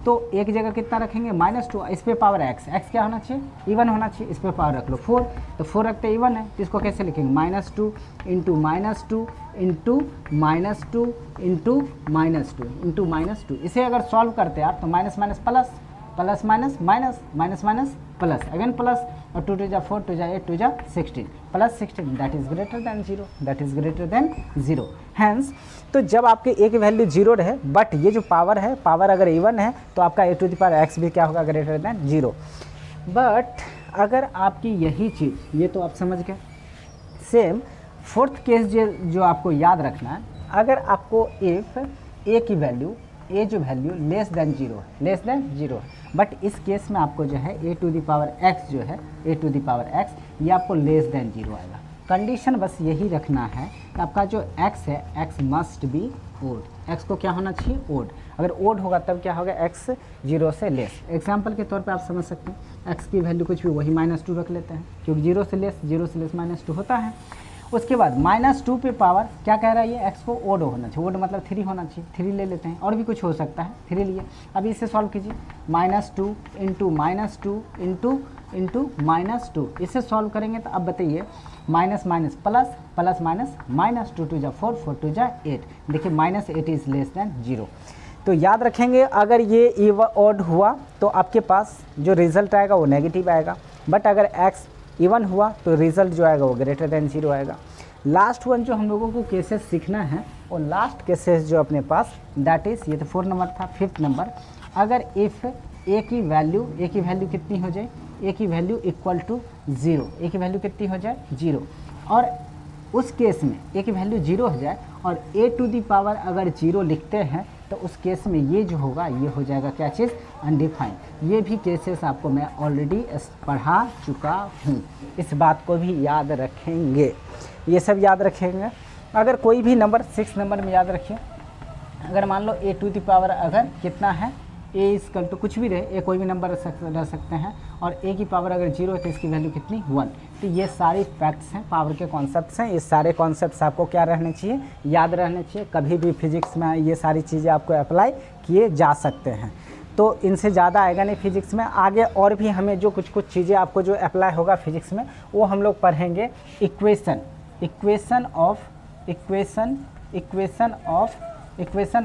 तो एक जगह कितना रखेंगे, -2, इस पे पावर x क्या होना चाहिए, इवन होना चाहिए, इस पे पावर रख लो 4, तो 4 रखते इवन है, तो इसको कैसे लिखेंगे, -2 इंटू -2 इंटू -2 इंटू -2। इसे अगर सॉल्व करते हैं आप तो minus minus plus, plus minus minus, minus minus plus, again plus, और 2 2 4 2 8 2 16, plus 16 that is greater than 0, hence. तो जब आपके ए की वैल्यू 0 रहे, बट ये जो पावर है, पावर अगर इवन है तो आपका ए टू द पावर x भी क्या होगा, ग्रेटर देन 0। बट अगर आपकी यही चीज़, ये तो आप समझ गए, सेम फोर्थ केस जो आपको याद रखना है, अगर आपको इफ़ ए की वैल्यू, ए जो वैल्यू लेस देन 0 है, बट इस केस में आपको जो है a to the power x जो है, a to the power x ये आपको लेस देन 0 आएगा। कंडीशन बस यही रखना है कि आपका जो x है, x must be odd, x को क्या होना चाहिए, ओड। अगर ओड होगा तब क्या होगा, x 0 से लेस। एग्जाम्पल के तौर पे आप समझ सकते हैं, x की वैल्यू कुछ भी वही -2 रख लेते हैं, क्योंकि 0 से लेस -2 होता है। उसके बाद -2 पे पावर क्या कह रहा है, ये x को ओड होना चाहिए, ओड मतलब 3 होना चाहिए, 3 ले लेते हैं, और भी कुछ हो सकता है, 3 लिए। अभी इसे सॉल्व कीजिए, -2 इंटू -2 इंटू -2, इसे सॉल्व करेंगे तो अब बताइए, minus minus plus, plus minus minus, 2 2 जा 4 4 2 जा 8, देखिए -8 इज़ लेस देन 0। तो याद रखेंगे, अगर ये इवन ऑड हुआ तो आपके पास जो रिजल्ट आएगा वो नेगेटिव आएगा, बट अगर x इवन हुआ तो रिजल्ट जो आएगा वो ग्रेटर देन 0 आएगा। लास्ट वन जो हम लोगों को केसेस सीखना है, वो लास्ट केसेस जो अपने पास, दैट इज़, ये तो 4 नंबर था, 5th नंबर, अगर इफ़ ए की वैल्यू कितनी हो जाए, ए की वैल्यू इक्वल टू 0, ए की वैल्यू कितनी हो जाए, 0, और उस केस में ए की वैल्यू 0 हो जाए और ए टू दी पावर अगर 0 लिखते हैं तो उस केस में ये जो होगा ये हो जाएगा क्या चीज़, अनडिफाइंड। ये भी केसेस आपको मैं ऑलरेडी पढ़ा चुका हूँ, इस बात को भी याद रखेंगे, ये सब याद रखेंगे। अगर कोई भी नंबर 6 नंबर में याद रखिए, अगर मान लो ए टू द पावर अगर कितना है, ए इक्वल टू कुछ भी रहे, ए कोई भी नंबर रह सकते हैं, और ए की पावर अगर 0 है तो इसकी वैल्यू कितनी 1। तो ये सारे फैक्ट्स हैं, पावर के कॉन्सेप्ट्स हैं, ये सारे कॉन्सेप्ट्स आपको क्या रहने चाहिए, याद रहने चाहिए। कभी भी फिजिक्स में ये सारी चीज़ें आपको अप्लाई किए जा सकते हैं। तो इनसे ज़्यादा आएगा नहीं फिजिक्स में। आगे और भी हमें जो कुछ चीज़ें आपको जो अप्लाई होगा फिजिक्स में, वो हम लोग पढ़ेंगे। इक्वेशन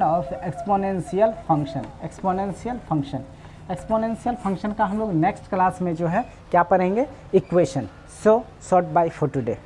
ऑफ एक्सपोनेंशियल फंक्शन का हम लोग नेक्स्ट क्लास में जो है क्या पढ़ेंगे, equation. So short bye for today.